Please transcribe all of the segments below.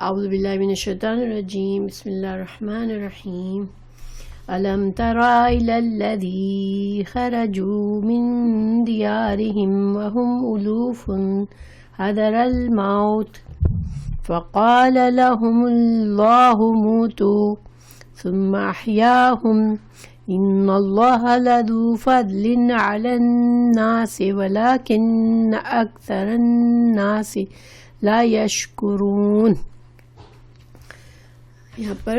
اعوذ باللہ من الشیطان الرجیم، بسم اللہ الرحمن الرحیم۔ الم تر الی الذی خرجوا من دیارہم وهم الوف حذر الموت فقال لهم اللہ موتوا ثم احیاهم ان اللہ لذو فضل علی الناس ولکن اکثر الناس لا یشکرون۔ یہاں پر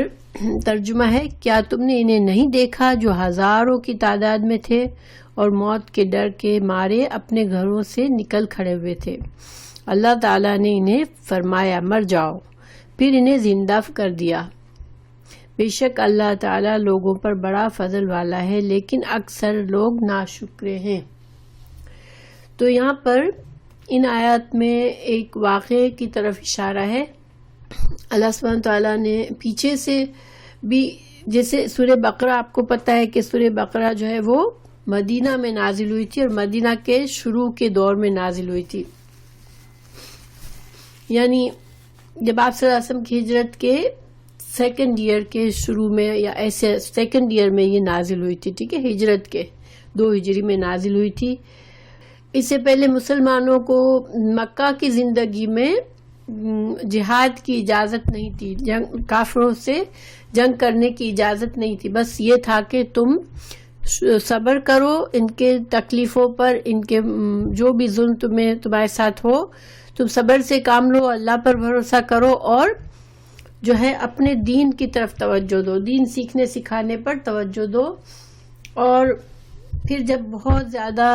ترجمہ ہے، کیا تم نے انہیں نہیں دیکھا جو ہزاروں کی تعداد میں تھے اور موت کے ڈر کے مارے اپنے گھروں سے نکل کھڑے ہوئے تھے؟ اللہ تعالیٰ نے انہیں فرمایا مر جاؤ، پھر انہیں زندہ کر دیا۔ بے شک اللہ تعالیٰ لوگوں پر بڑا فضل والا ہے، لیکن اکثر لوگ ناشکرے ہیں۔ تو یہاں پر ان آیات میں ایک واقعے کی طرف اشارہ ہے۔ اللہ سبحانہ تعالیٰ نے پیچھے سے بھی، جیسے سورہ بقرہ، آپ کو پتہ ہے کہ سورہ بقرہ جو ہے وہ مدینہ میں نازل ہوئی تھی اور مدینہ کے شروع کے دور میں نازل ہوئی تھی، یعنی جب آپ صلی اللہ علیہ وسلم کی ہجرت کے سیکنڈ ایئر کے شروع میں یا ایسے سیکنڈ ایئر میں یہ نازل ہوئی تھی، ٹھیک ہے، ہجرت کے 2 ہجری میں نازل ہوئی تھی۔ اس سے پہلے مسلمانوں کو مکہ کی زندگی میں جہاد کی اجازت نہیں تھی، کافروں سے جنگ کرنے کی اجازت نہیں تھی، بس یہ تھا کہ تم صبر کرو ان کے تکلیفوں پر، ان کے جو بھی ظلم تمہارے ساتھ ہو، تم صبر سے کام لو، اللہ پر بھروسہ کرو اور جو ہے اپنے دین کی طرف توجہ دو، دین سیکھنے سکھانے پر توجہ دو۔ اور پھر جب بہت زیادہ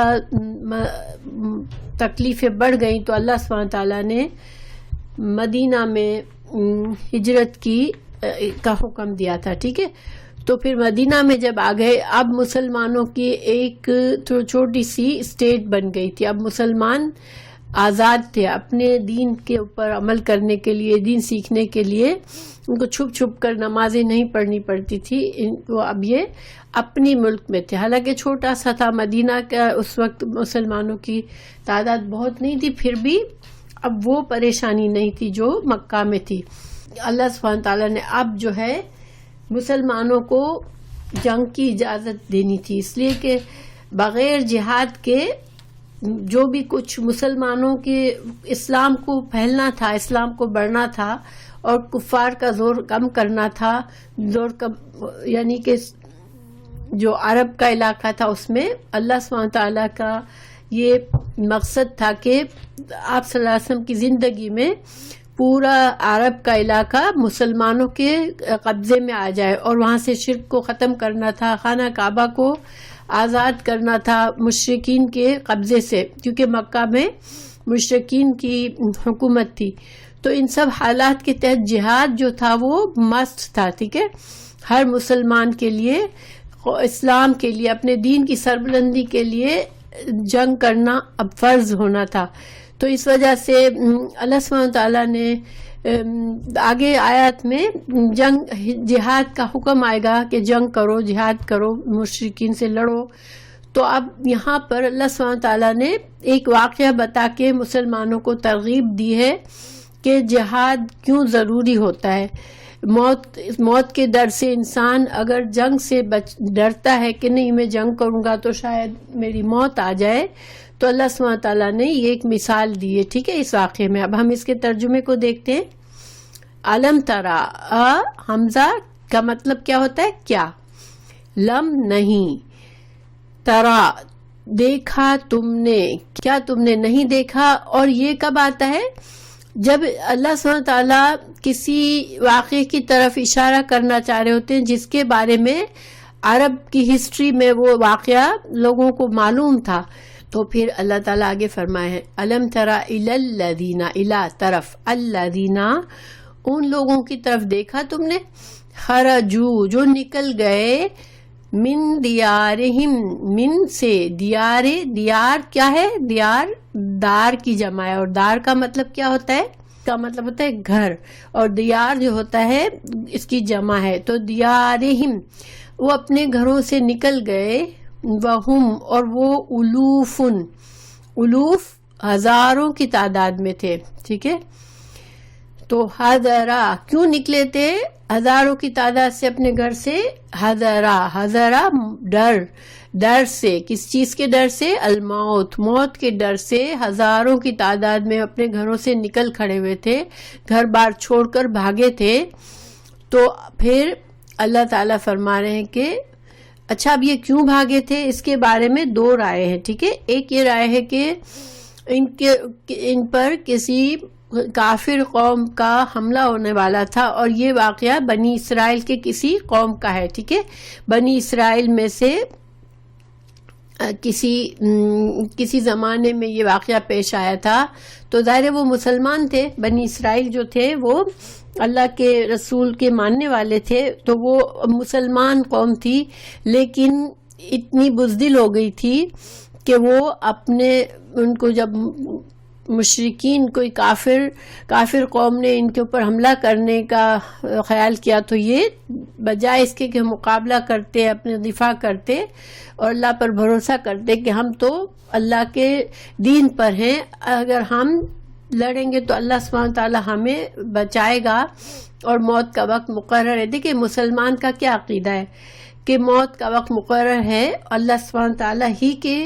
تکلیفیں بڑھ گئیں تو اللہ سبحانہ تعالیٰ نے مدینہ میں ہجرت کا حکم دیا تھا، ٹھیک ہے۔ تو پھر مدینہ میں جب آ گئے، اب مسلمانوں کی ایک چھوٹی سی اسٹیٹ بن گئی تھی، اب مسلمان آزاد تھے اپنے دین کے اوپر عمل کرنے کے لیے، دین سیکھنے کے لیے۔ ان کو چھپ چھپ کر نمازیں نہیں پڑھنی پڑتی تھی، وہ اب یہ اپنی ملک میں تھے، حالانکہ چھوٹا سا تھا مدینہ کا، اس وقت مسلمانوں کی تعداد بہت نہیں تھی، پھر بھی اب وہ پریشانی نہیں تھی جو مکہ میں تھی۔ اللہ سبحانہ تعالیٰ نے اب جو ہے مسلمانوں کو جنگ کی اجازت دینی تھی، اس لیے کہ بغیر جہاد کے جو بھی کچھ مسلمانوں کے اسلام کو پھیلنا تھا، اسلام کو بڑھنا تھا اور کفار کا زور کم کرنا تھا، یعنی کہ جو عرب کا علاقہ تھا اس میں اللہ سبحانہ تعالیٰ کا یہ مقصد تھا کہ آپ صلی اللہ علیہ وسلم کی زندگی میں پورا عرب کا علاقہ مسلمانوں کے قبضے میں آ جائے اور وہاں سے شرک کو ختم کرنا تھا، خانہ کعبہ کو آزاد کرنا تھا مشرکین کے قبضے سے، کیونکہ مکہ میں مشرکین کی حکومت تھی۔ تو ان سب حالات کے تحت جہاد جو تھا وہ مست تھا، ٹھیک ہے، ہر مسلمان کے لیے، اسلام کے لیے، اپنے دین کی سربلندی کے لیے جنگ کرنا اب فرض ہونا تھا۔ تو اس وجہ سے اللہ سبحانہ تعالیٰ نے آگے آیات میں جہاد کا حکم آئے گا کہ جنگ کرو، جہاد کرو، مشرکین سے لڑو۔ تو اب یہاں پر اللہ سبحانہ تعالیٰ نے ایک واقعہ بتا کے مسلمانوں کو ترغیب دی ہے کہ جہاد کیوں ضروری ہوتا ہے۔ موت کے ڈر سے انسان اگر جنگ سے ڈرتا ہے کہ نہیں میں جنگ کروں گا تو شاید میری موت آ جائے، تو اللہ سبحانہ تعالیٰ نے یہ ایک مثال دی ہے، ٹھیک ہے، اس واقعے میں۔ اب ہم اس کے ترجمے کو دیکھتے ہیں۔ علم ترا، حمزہ کا مطلب کیا ہوتا ہے؟ کیا، لم نہیں، ترا دیکھا تم نے، کیا تم نے نہیں دیکھا؟ اور یہ کب آتا ہے؟ جب اللہ سبحانہ تعالیٰ کسی واقعے کی طرف اشارہ کرنا چاہ رہے ہوتے ہیں جس کے بارے میں عرب کی ہسٹری میں وہ واقعہ لوگوں کو معلوم تھا، تو پھر اللہ تعالیٰ آگے فرمائے ہیں الم ترا الی الذین، الی طرف، الذین ان لوگوں کی طرف دیکھا تم نے، خرجو جو نکل گئے، من دیارہم، من سے، دیار کیا ہے؟ دیار دار کی جمع ہے، اور دار کا مطلب کیا ہوتا ہے؟ کا مطلب ہوتا ہے گھر، اور دیار جو ہوتا ہے اس کی جمع ہے۔ تو دیارہم، وہ اپنے گھروں سے نکل گئے، وہم، اور وہ الوف ہزاروں کی تعداد میں تھے، ٹھیک ہے۔ تو حضرا کیوں نکلے تھے ہزاروں کی تعداد سے اپنے گھر سے؟ حضرا ڈر سے، کس چیز کے ڈر سے؟ الموت، موت کے ڈر سے ہزاروں کی تعداد میں اپنے گھروں سے نکل کھڑے ہوئے تھے، گھر بار چھوڑ کر بھاگے تھے. تو پھر اللہ تعالیٰ فرما رہے ہیں کہ اچھا اب یہ کیوں بھاگے تھے؟ اس کے بارے میں دو رائے ہیں، ٹھیک ہے. ایک یہ رائے ہے کہ ان پر کسی کافر قوم کا حملہ ہونے والا تھا، اور یہ واقعہ بنی اسرائیل کے کسی قوم کا ہے، ٹھیک ہے. بنی اسرائیل میں سے کسی زمانے میں یہ واقعہ پیش آیا تھا. تو ظاہر وہ مسلمان تھے، بنی اسرائیل جو تھے وہ اللہ کے رسول کے ماننے والے تھے، تو وہ مسلمان قوم تھی، لیکن اتنی بزدل ہو گئی تھی کہ وہ ان کو جب مشرکین کوئی کافر قوم نے ان کے اوپر حملہ کرنے کا خیال کیا، تو یہ بجائے اس کے کہ مقابلہ کرتے، اپنے دفاع کرتے اور اللہ پر بھروسہ کرتے کہ ہم تو اللہ کے دین پر ہیں، اگر ہم لڑیں گے تو اللہ سبحانہ تعالیٰ ہمیں بچائے گا اور موت کا وقت مقرر ہے. دیکھیں مسلمان کا کیا عقیدہ ہے کہ موت کا وقت مقرر ہے، اللہ سبحانہ تعالیٰ ہی کے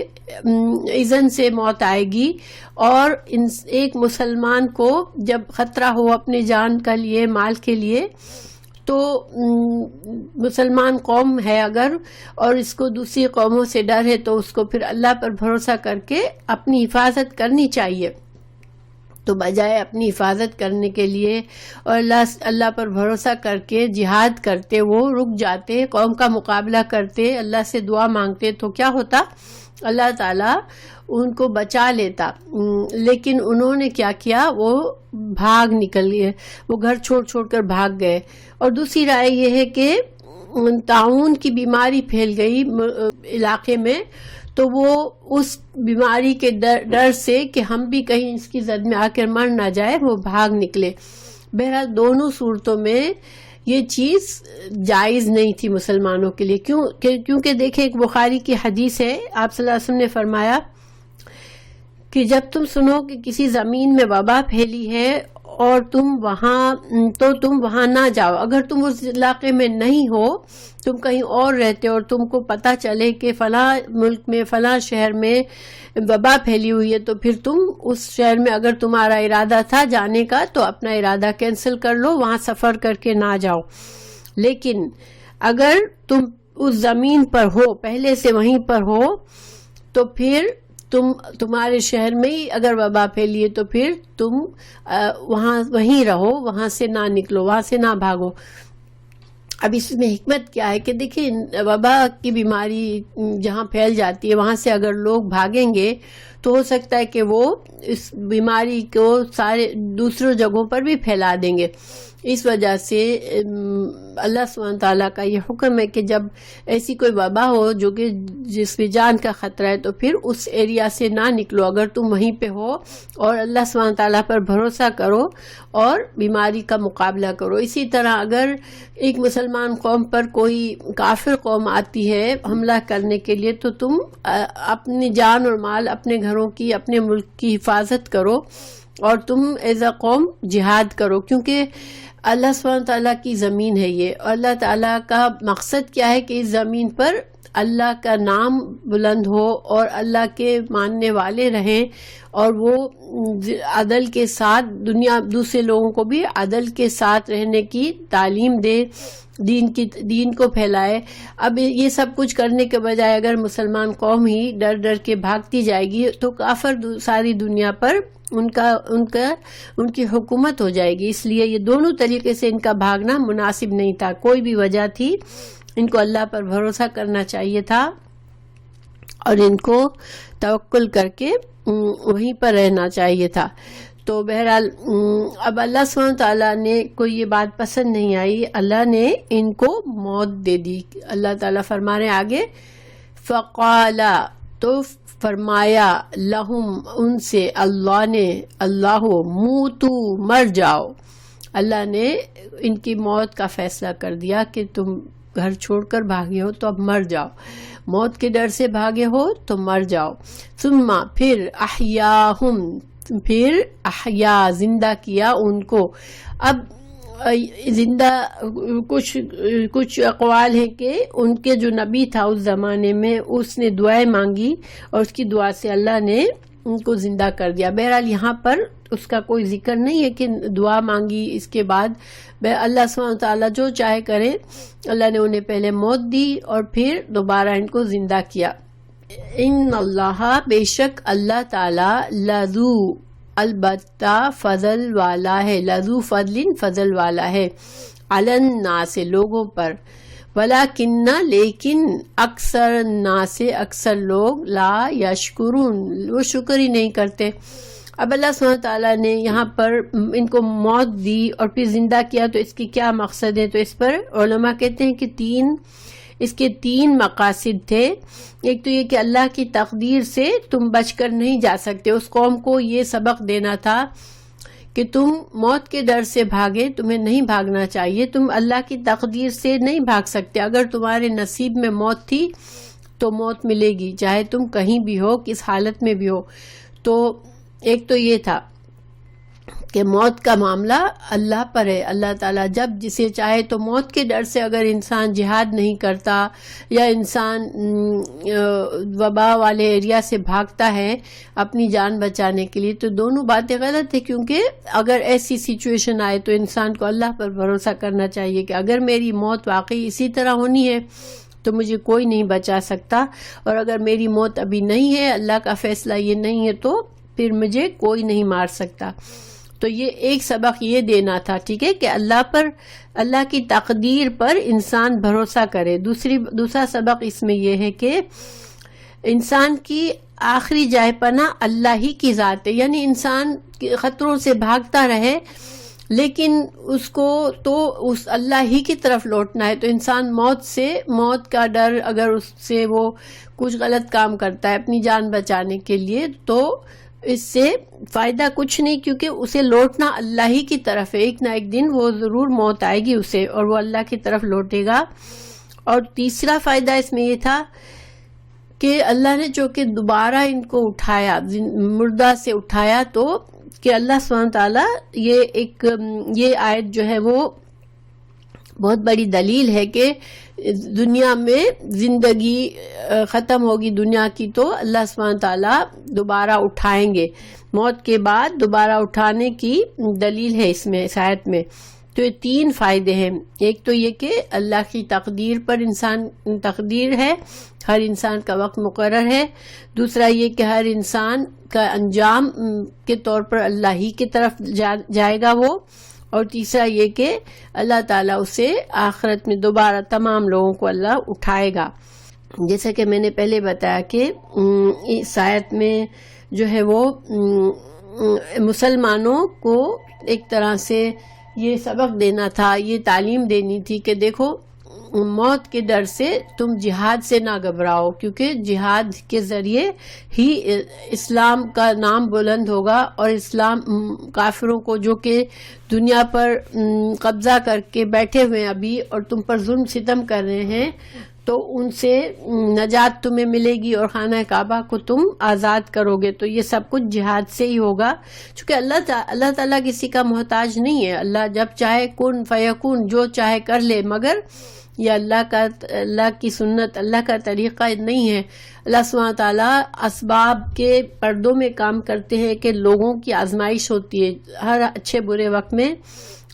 اذن سے موت آئے گی. اور ایک مسلمان کو جب خطرہ ہو اپنے جان کے لیے، مال کے لیے، تو مسلمان قوم ہے اگر اور اس کو دوسری قوموں سے ڈر ہے، تو اس کو پھر اللہ پر بھروسہ کر کے اپنی حفاظت کرنی چاہیے. تو بجائے اپنی حفاظت کرنے کے لیے اور اللہ پر بھروسہ کر کے جہاد کرتے، وہ رک جاتے، قوم کا مقابلہ کرتے، اللہ سے دعا مانگتے، تو کیا ہوتا؟ اللہ تعالیٰ ان کو بچا لیتا. لیکن انہوں نے کیا کیا؟ وہ بھاگ نکل گئے، وہ گھر چھوڑ کر بھاگ گئے. اور دوسری رائے یہ ہے کہ طاعون کی بیماری پھیل گئی علاقے میں، تو وہ اس بیماری کے ڈر سے کہ ہم بھی کہیں اس کی زد میں آ کر مر نہ جائے، وہ بھاگ نکلے. بہرحال دونوں صورتوں میں یہ چیز جائز نہیں تھی مسلمانوں کے لیے. کیونکہ دیکھیں ایک بخاری کی حدیث ہے، آپ صلی اللہ علیہ وسلم نے فرمایا کہ جب تم سنو کہ کسی زمین میں وبا پھیلی ہے اور تم وہاں نہ جاؤ. اگر تم اس علاقے میں نہیں ہو، تم کہیں اور رہتے اور تم کو پتہ چلے کہ فلاں ملک میں، فلاں شہر میں وبا پھیلی ہوئی ہے، تو پھر تم اس شہر میں اگر تمہارا ارادہ تھا جانے کا تو اپنا ارادہ کینسل کر لو، وہاں سفر کر کے نہ جاؤ. لیکن اگر تم اس زمین پر ہو، پہلے سے وہیں پر ہو، تو پھر تمہارے شہر میں ہی اگر وبا پھیلی ہے تو پھر تم وہیں رہو، وہاں سے نہ نکلو، وہاں سے نہ بھاگو. اب اس میں حکمت کیا ہے کہ دیکھیں وبا کی بیماری جہاں پھیل جاتی ہے وہاں سے اگر لوگ بھاگیں گے تو ہو سکتا ہے کہ وہ اس بیماری کو سارے دوسروں جگہوں پر بھی پھیلا دیں گے. اس وجہ سے اللہ سبحانہ تعالیٰ کا یہ حکم ہے کہ جب ایسی کوئی وبا ہو جو کہ جس میں جان کا خطرہ ہے تو پھر اس ایریا سے نہ نکلو اگر تم وہیں پہ ہو، اور اللہ سبحانہ تعالیٰ پر بھروسہ کرو اور بیماری کا مقابلہ کرو. اسی طرح اگر ایک مسلمان قوم پر کوئی کافر قوم آتی ہے حملہ کرنے کے لیے تو تم اپنی جان اور مال، اپنے گھروں کی، اپنے ملک کی حفاظت کرو اور تم ایز اے قوم جہاد کرو، کیونکہ اللہ سبحانہ تعالیٰ کی زمین ہے یہ، اور اللہ تعالیٰ کا مقصد کیا ہے کہ اس زمین پر اللہ کا نام بلند ہو اور اللہ کے ماننے والے رہیں، اور وہ عدل کے ساتھ دوسرے لوگوں کو بھی عدل کے ساتھ رہنے کی تعلیم دے، دین کو پھیلائے. اب یہ سب کچھ کرنے کے بجائے اگر مسلمان قوم ہی ڈر کے بھاگتی جائے گی تو کافر ساری دنیا پر ان کی حکومت ہو جائے گی. اس لیے یہ دونوں طریقے سے ان کا بھاگنا مناسب نہیں تھا. کوئی بھی وجہ تھی ان کو اللہ پر بھروسہ کرنا چاہیے تھا اور ان کو توکل کر کے وہیں پر رہنا چاہیے تھا. تو بہرحال اب اللہ سبحانہ تعالیٰ نے کو یہ بات پسند نہیں آئی، اللہ نے ان کو موت دے دی. اللہ تعالیٰ فرما رہے آگے، فقالا تو فرمایا لہم ان سے، اللہ موتو مر جاؤ. اللہ نے ان کی موت کا فیصلہ کر دیا کہ تم گھر چھوڑ کر بھاگے ہو تو اب مر جاؤ، موت کے ڈر سے بھاگے ہو تو مر جاؤ. ثم پھر احیاہم پھر احیا زندہ کیا ان کو. اب زندہ کچھ اقوال ہیں کہ ان کے جو نبی تھا اس زمانے میں اس نے دعائیں مانگی اور اس کی دعا سے اللہ نے ان کو زندہ کر دیا. بہرحال یہاں پر اس کا کوئی ذکر نہیں ہے کہ دعا مانگی اس کے بعد اللہ سبحانہ تعالیٰ جو چاہے کرے. اللہ نے انہیں پہلے موت دی اور پھر دوبارہ ان کو زندہ کیا. ان اللہ بے شک اللہ تعالیٰ لذو البتہ فضل والا ہے، لذو فضل فضل والا ہے، علی الناس لوگوں پر، ولیکن لیکن اکثر الناس اکثر لوگ لا یشکرون وہ شکر ہی نہیں کرتے. اب اللہ سبحانہ تعالیٰ نے یہاں پر ان کو موت دی اور پھر زندہ کیا تو اس کی کیا مقصد ہے؟ تو اس پر علماء کہتے ہیں کہ اس کے تین مقاصد تھے. ایک تو یہ کہ اللہ کی تقدیر سے تم بچ کر نہیں جا سکتے. اس قوم کو یہ سبق دینا تھا کہ تم موت کے ڈر سے بھاگے، تمہیں نہیں بھاگنا چاہیے. تم اللہ کی تقدیر سے نہیں بھاگ سکتے. اگر تمہارے نصیب میں موت تھی تو موت ملے گی، چاہے تم کہیں بھی ہو، کس حالت میں بھی ہو. تو ایک تو یہ تھا کہ موت کا معاملہ اللہ پر ہے. اللہ تعالیٰ جب جسے چاہے تو موت کے ڈر سے اگر انسان جہاد نہیں کرتا یا انسان وبا والے ایریا سے بھاگتا ہے اپنی جان بچانے کے لیے تو دونوں باتیں غلط ہیں. کیونکہ اگر ایسی سچویشن آئے تو انسان کو اللہ پر بھروسہ کرنا چاہیے کہ اگر میری موت واقعی اسی طرح ہونی ہے تو مجھے کوئی نہیں بچا سکتا، اور اگر میری موت ابھی نہیں ہے، اللہ کا فیصلہ یہ نہیں ہے، تو پھر مجھے کوئی نہیں مار سکتا. تو یہ ایک سبق یہ دینا تھا، ٹھیک ہے، کہ اللہ کی تقدیر پر انسان بھروسہ کرے. دوسرا سبق اس میں یہ ہے کہ انسان کی آخری جائے پناہ اللہ ہی کی ذات ہے. یعنی انسان خطروں سے بھاگتا رہے لیکن اس کو تو اس اللہ ہی کی طرف لوٹنا ہے. تو انسان موت کا ڈر، اگر اس سے وہ کچھ غلط کام کرتا ہے اپنی جان بچانے کے لیے تو اس سے فائدہ کچھ نہیں، کیونکہ اسے لوٹنا اللہ ہی کی طرف ہے. ایک نہ ایک دن وہ ضرور موت آئے گی اسے اور وہ اللہ کی طرف لوٹے گا. اور تیسرا فائدہ اس میں یہ تھا کہ اللہ نے جو کہ دوبارہ ان کو اٹھایا، مردہ سے اٹھایا، تو کہ اللہ سبحانہ تعالیٰ یہ آیت جو ہے وہ بہت بڑی دلیل ہے کہ دنیا میں زندگی ختم ہوگی دنیا کی تو اللہ سبحانہ تعالیٰ دوبارہ اٹھائیں گے. موت کے بعد دوبارہ اٹھانے کی دلیل ہے اس میں، اس آیت میں. تو یہ تین فائدے ہیں. ایک تو یہ کہ اللہ کی تقدیر پر تقدیر ہے، ہر انسان کا وقت مقرر ہے. دوسرا یہ کہ ہر انسان کا انجام کے طور پر اللہ ہی کی طرف جائے گا وہ. اور تیسرا یہ کہ اللہ تعالیٰ اسے آخرت میں دوبارہ تمام لوگوں کو اللہ اٹھائے گا. جیسا کہ میں نے پہلے بتایا کہ اس آیت میں جو ہے وہ مسلمانوں کو ایک طرح سے یہ سبق دینا تھا، یہ تعلیم دینی تھی کہ دیکھو موت کے ڈر سے تم جہاد سے نہ گھبراؤ، کیونکہ جہاد کے ذریعے ہی اسلام کا نام بلند ہوگا. اور اسلام کافروں کو جو کہ دنیا پر قبضہ کر کے بیٹھے ہوئے ابھی اور تم پر ظلم ستم کر رہے ہیں، تو ان سے نجات تمہیں ملے گی اور خانہ کعبہ کو تم آزاد کرو گے. تو یہ سب کچھ جہاد سے ہی ہوگا، چونکہ اللہ تعالیٰ کسی کا محتاج نہیں ہے. اللہ جب چاہے کن فیکون، جو چاہے کر لے، مگر یہ اللہ کی سنت، اللہ کا طریقہ نہیں ہے. اللہ سبحانہ تعالیٰ اسباب کے پردوں میں کام کرتے ہیں کہ لوگوں کی آزمائش ہوتی ہے ہر اچھے برے وقت میں،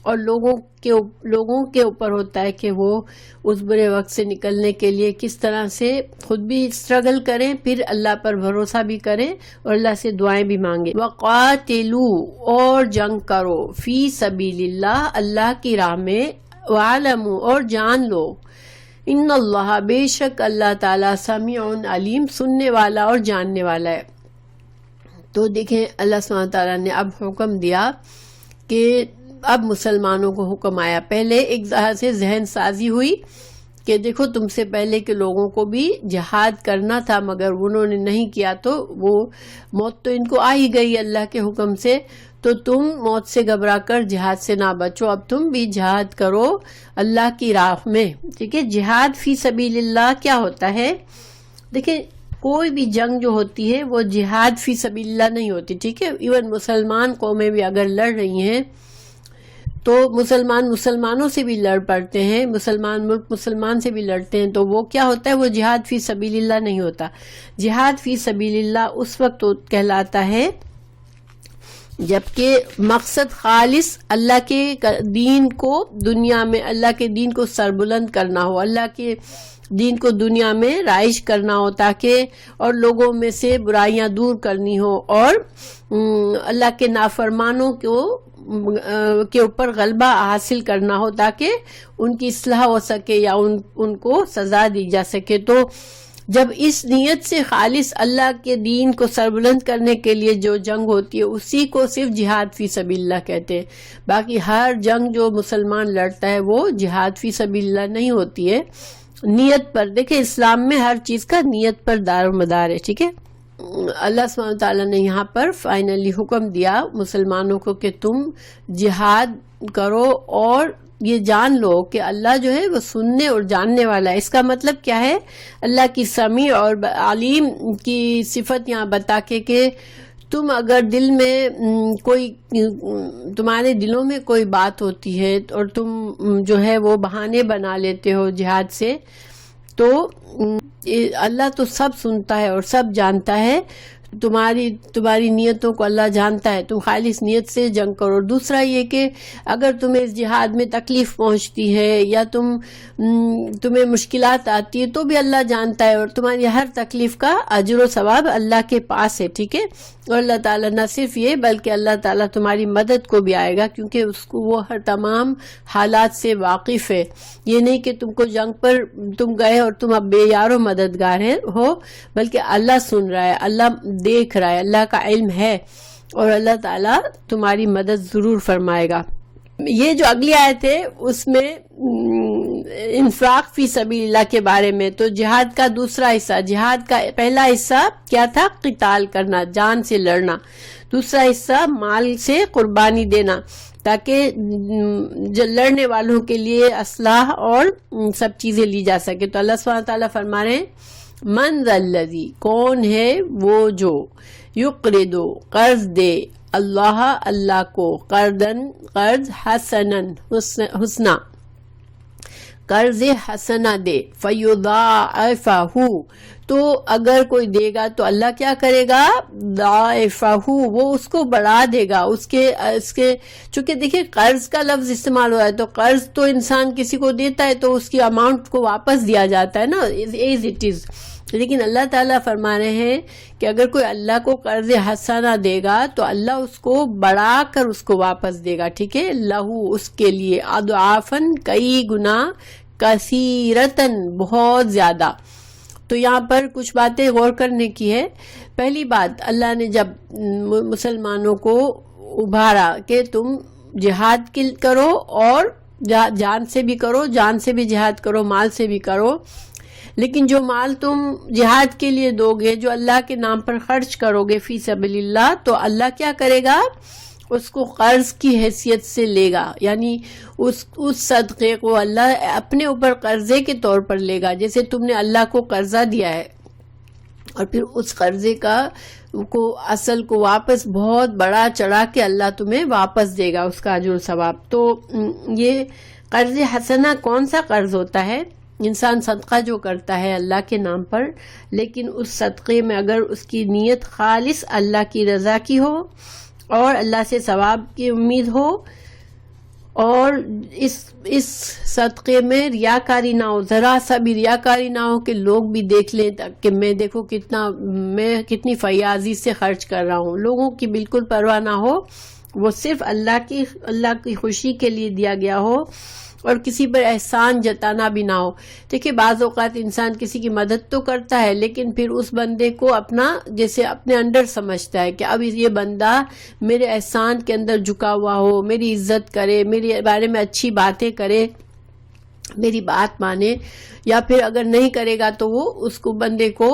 اور لوگوں کے اوپر ہوتا ہے کہ وہ اس برے وقت سے نکلنے کے لیے کس طرح سے خود بھی اسٹرگل کریں، پھر اللہ پر بھروسہ بھی کریں اور اللہ سے دعائیں بھی مانگیں. وَقَاتِلُوا اور جنگ کرو، فی سبیل اللہ اللہ کی راہ میں، وَعَلَمُوا اور جان لو، ان اللہ بے شک اللہ تعالیٰ سمیع علیم سننے والا اور جاننے والا ہے. تو دیکھیں اللہ سبحانہ تعالیٰ نے اب حکم دیا کہ اب مسلمانوں کو حکم آیا. پہلے ایک طرح سے ذہن سازی ہوئی کہ دیکھو تم سے پہلے کے لوگوں کو بھی جہاد کرنا تھا مگر انہوں نے نہیں کیا تو وہ موت تو ان کو آ ہی گئی اللہ کے حکم سے. تو تم موت سے گھبرا کر جہاد سے نہ بچو، اب تم بھی جہاد کرو اللہ کی راہ میں. ٹھیک ہے، جہاد فی سبیل اللہ کیا ہوتا ہے؟ دیکھیں کوئی بھی جنگ جو ہوتی ہے وہ جہاد فی سبیل اللہ نہیں ہوتی، ٹھیک ہے. ایون مسلمان قومیں بھی اگر لڑ رہی ہیں تو مسلمانوں سے بھی لڑ پڑتے ہیں، مسلمان ملک مسلمان سے بھی لڑتے ہیں، تو وہ کیا ہوتا ہے، وہ جہاد فی سبیل اللہ نہیں ہوتا. جہاد فی سبیل اللہ اس وقت کہلاتا ہے جبکہ مقصد خالص اللہ کے دین کو دنیا میں، اللہ کے دین کو سربلند کرنا ہو، اللہ کے دین کو دنیا میں رائج کرنا ہو، تاکہ اور لوگوں میں سے برائیاں دور کرنی ہو اور اللہ کے نافرمانوں کے اوپر غلبہ حاصل کرنا ہو تاکہ ان کی اصلاح ہو سکے یا ان کو سزا دی جا سکے. تو جب اس نیت سے خالص اللہ کے دین کو سربلند کرنے کے لیے جو جنگ ہوتی ہے اسی کو صرف جہاد فی سبیل اللہ کہتے ہیں. باقی ہر جنگ جو مسلمان لڑتا ہے وہ جہاد فی سبیل اللہ نہیں ہوتی ہے. نیت پر دیکھیں، اسلام میں ہر چیز کا نیت پر دار و مدار ہے، ٹھیک ہے. اللہ سبحانہ وتعالیٰ نے یہاں پر فائنلی حکم دیا مسلمانوں کو کہ تم جہاد کرو اور یہ جان لو کہ اللہ جو ہے وہ سننے اور جاننے والا ہے. اس کا مطلب کیا ہے، اللہ کی سمیع اور علیم کی صفت یہاں بتا کے کہ تم اگر دل میں تمہارے دلوں میں کوئی بات ہوتی ہے اور تم جو ہے وہ بہانے بنا لیتے ہو جہاد سے، تو اللہ تو سب سنتا ہے اور سب جانتا ہے. تمہاری نیتوں کو اللہ جانتا ہے. تم خالص نیت سے جنگ کرو. دوسرا یہ کہ اگر تمہیں اس جہاد میں تکلیف پہنچتی ہے یا تمہیں مشکلات آتی ہے تو بھی اللہ جانتا ہے اور تمہاری ہر تکلیف کا اجر و ثواب اللہ کے پاس ہے، ٹھیک ہے. اور اللہ تعالیٰ نہ صرف یہ بلکہ اللہ تعالیٰ تمہاری مدد کو بھی آئے گا، کیونکہ اس کو وہ ہر تمام حالات سے واقف ہے. یہ نہیں کہ تم کو جنگ پر تم گئے اور تم اب بے یار و مددگار ہو، بلکہ اللہ سن رہا ہے، اللہ دیکھ رہا ہے، اللہ کا علم ہے اور اللہ تعالیٰ تمہاری مدد ضرور فرمائے گا. یہ جو اگلی آیت ہے اس میں انفاق فی سبیل اللہ کے بارے میں. تو جہاد کا دوسرا حصہ، جہاد کا پہلا حصہ کیا تھا، قتال کرنا، جان سے لڑنا. دوسرا حصہ مال سے قربانی دینا تاکہ لڑنے والوں کے لیے اسلحہ اور سب چیزیں لی جا سکے. تو اللہ سبحانہ تعالیٰ فرما رہے ہیں من ذا الذی، کون ہے وہ جو یقرض، قرض دے، اللہ کو، قرض حسنن، حسنا، قرض حسنہ دے، فیضاعفہ، تو اگر کوئی دے گا تو اللہ کیا کرے گا، ضاعفہ، وہ اس کو بڑھا دے گا. اس کے چونکہ دیکھیں قرض کا لفظ استعمال ہوا ہے تو قرض تو انسان کسی کو دیتا ہے تو اس کی اماؤنٹ کو واپس دیا جاتا ہے نا، ایز اٹ از. لیکن اللہ تعالیٰ فرما رہے ہیں کہ اگر کوئی اللہ کو قرض حسنہ دے گا تو اللہ اس کو بڑھا کر اس کو واپس دے گا، ٹھیک ہے. لہو، اس کے لیے، اضعافاً، کئی گنا، کثیرتاً، بہت زیادہ. تو یہاں پر کچھ باتیں غور کرنے کی ہے. پہلی بات، اللہ نے جب مسلمانوں کو ابھارا کہ تم جہاد کرو اور جان سے بھی کرو، جان سے بھی جہاد کرو، مال سے بھی کرو، لیکن جو مال تم جہاد کے لیے دو گے، جو اللہ کے نام پر خرچ کرو گے فی سبیل اللہ، تو اللہ کیا کرے گا، اس کو قرض کی حیثیت سے لے گا. یعنی اس صدقے کو اللہ اپنے اوپر قرضے کے طور پر لے گا. جیسے تم نے اللہ کو قرضہ دیا ہے اور پھر اس قرضے کو اصل کو واپس بہت بڑا چڑھا کے اللہ تمہیں واپس دے گا اس کا اجر و ثواب. تو یہ قرض حسنہ کون سا قرض ہوتا ہے، انسان صدقہ جو کرتا ہے اللہ کے نام پر، لیکن اس صدقے میں اگر اس کی نیت خالص اللہ کی رضا کی ہو اور اللہ سے ثواب کی امید ہو اور اس صدقے میں ریاکاری نہ ہو، ذرا سا بھی ریاکاری نہ ہو کہ لوگ بھی دیکھ لیں کہ میں دیکھو میں کتنی فیاضی سے خرچ کر رہا ہوں، لوگوں کی بالکل پرواہ نہ ہو، وہ صرف اللہ کی خوشی کے لیے دیا گیا ہو اور کسی پر احسان جتانا بھی نہ ہو. دیکھیں بعض اوقات انسان کسی کی مدد تو کرتا ہے لیکن پھر اس بندے کو جیسے اپنے انڈر سمجھتا ہے کہ اب یہ بندہ میرے احسان کے اندر جھکا ہوا ہو، میری عزت کرے، میرے بارے میں اچھی باتیں کرے، میری بات مانے، یا پھر اگر نہیں کرے گا تو وہ اس کو بندے کو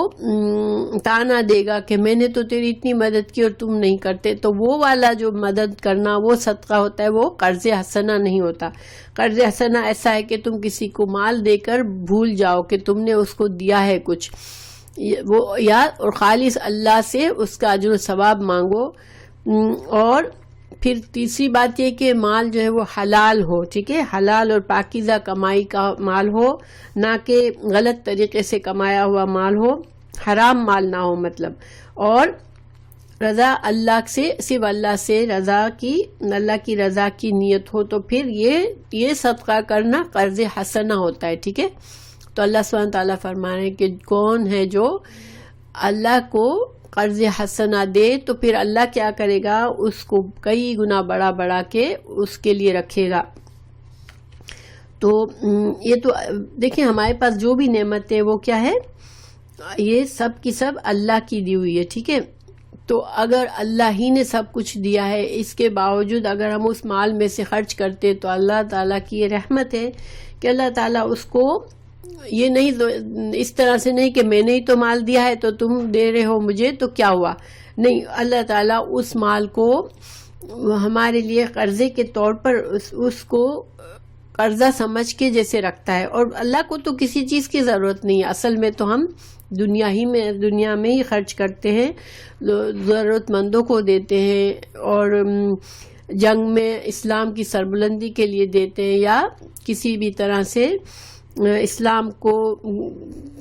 تانا دے گا کہ میں نے تو تیری اتنی مدد کی اور تم نہیں کرتے. تو وہ والا جو مدد کرنا وہ صدقہ ہوتا ہے، وہ قرض حسنہ نہیں ہوتا. قرض حسنہ ایسا ہے کہ تم کسی کو مال دے کر بھول جاؤ کہ تم نے اس کو دیا ہے کچھ. وہ یا اور خالص اللہ سے اس کا اجر و ثواب مانگو. اور پھر تیسری بات یہ کہ مال جو ہے وہ حلال ہو، ٹھیک ہے، حلال اور پاکیزہ کمائی کا مال ہو، نہ کہ غلط طریقے سے کمایا ہوا مال ہو، حرام مال نہ ہو مطلب. اور رضا اللہ سے، صرف اللہ سے رضا کی، اللہ کی رضا کی نیت ہو، تو پھر یہ صدقہ کرنا قرض حسنہ ہوتا ہے، ٹھیک ہے. تو اللہ سبحانہ تعالیٰ فرما رہے ہیں کہ کون ہے جو اللہ کو قرض حسنہ دے تو پھر اللہ کیا کرے گا، اس کو کئی گنا بڑا کے اس کے لیے رکھے گا. تو یہ تو دیکھیں ہمارے پاس جو بھی نعمت ہے وہ کیا ہے، یہ سب کی سب اللہ کی دی ہوئی ہے، ٹھیک ہے. تو اگر اللہ ہی نے سب کچھ دیا ہے، اس کے باوجود اگر ہم اس مال میں سے خرچ کرتے تو اللہ تعالیٰ کی یہ رحمت ہے کہ اللہ تعالیٰ اس کو یہ نہیں، اس طرح سے نہیں کہ میں نے ہی تو مال دیا ہے تو تم دے رہے ہو مجھے تو کیا ہوا، نہیں، اللہ تعالیٰ اس مال کو ہمارے لیے قرضے کے طور پر اس کو قرضہ سمجھ کے جیسے رکھتا ہے. اور اللہ کو تو کسی چیز کی ضرورت نہیں ہے، اصل میں تو ہم دنیا میں ہی خرچ کرتے ہیں، ضرورت مندوں کو دیتے ہیں، اور جنگ میں اسلام کی سربلندی کے لیے دیتے ہیں، یا کسی بھی طرح سے اسلام کو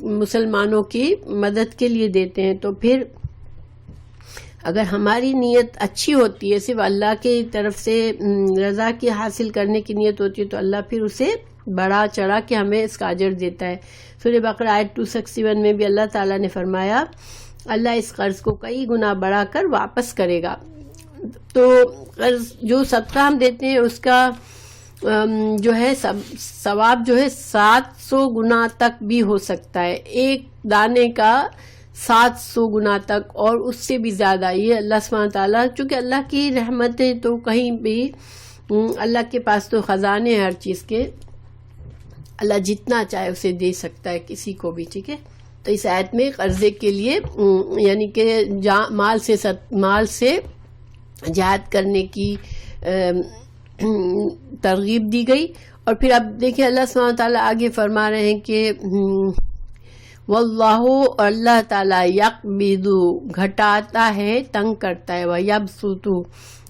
مسلمانوں کی مدد کے لیے دیتے ہیں. تو پھر اگر ہماری نیت اچھی ہوتی ہے، صرف اللہ کی طرف سے رضا کی حاصل کرنے کی نیت ہوتی ہے، تو اللہ پھر اسے بڑا چڑھا کے ہمیں اس کا اجر دیتا ہے. سورہ بقرہ آیت 261 میں بھی اللہ تعالیٰ نے فرمایا اللہ اس قرض کو کئی گنا بڑھا کر واپس کرے گا. تو قرض جو صدقہ ہم دیتے ہیں اس کا جو ہے ثواب جو ہے 700 گنا تک بھی ہو سکتا ہے، ایک دانے کا 700 گنا تک، اور اس سے بھی زیادہ. یہ اللہ سبحانہ تعالیٰ، چونکہ اللہ کی رحمتیں تو کہیں بھی، اللہ کے پاس تو خزانے ہیں ہر چیز کے، اللہ جتنا چاہے اسے دے سکتا ہے کسی کو بھی، ٹھیک ہے. تو اس آیت میں قرضے کے لیے یعنی کہ مال سے جہاد کرنے کی ترغیب دی گئی. اور پھر اب دیکھیں اللہ سبحانہ تعالیٰ آگے فرما رہے ہیں کہ واللہ، اللہ تعالیٰ یقبض گھٹاتا ہے، تنگ کرتا ہے، ویبسط،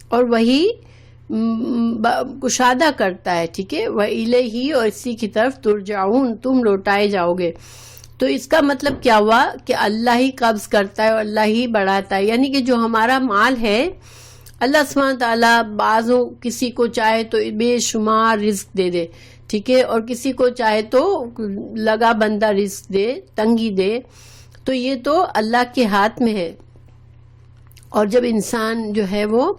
اور وہی کشادہ کرتا ہے، ٹھیک ہے، وَإِلَيْهِ، اور اسی کی طرف ترجعون، تم لوٹائے جاؤ گے. تو اس کا مطلب کیا ہوا کہ اللہ ہی قبض کرتا ہے اور اللہ ہی بڑھاتا ہے. یعنی کہ جو ہمارا مال ہے اللہ سبحانہ تعالیٰ بعضوں کسی کو چاہے تو بے شمار رزق دے دے، ٹھیک ہے، اور کسی کو چاہے تو لگا بندہ رزق دے، تنگی دے. تو یہ تو اللہ کے ہاتھ میں ہے. اور جب انسان جو ہے وہ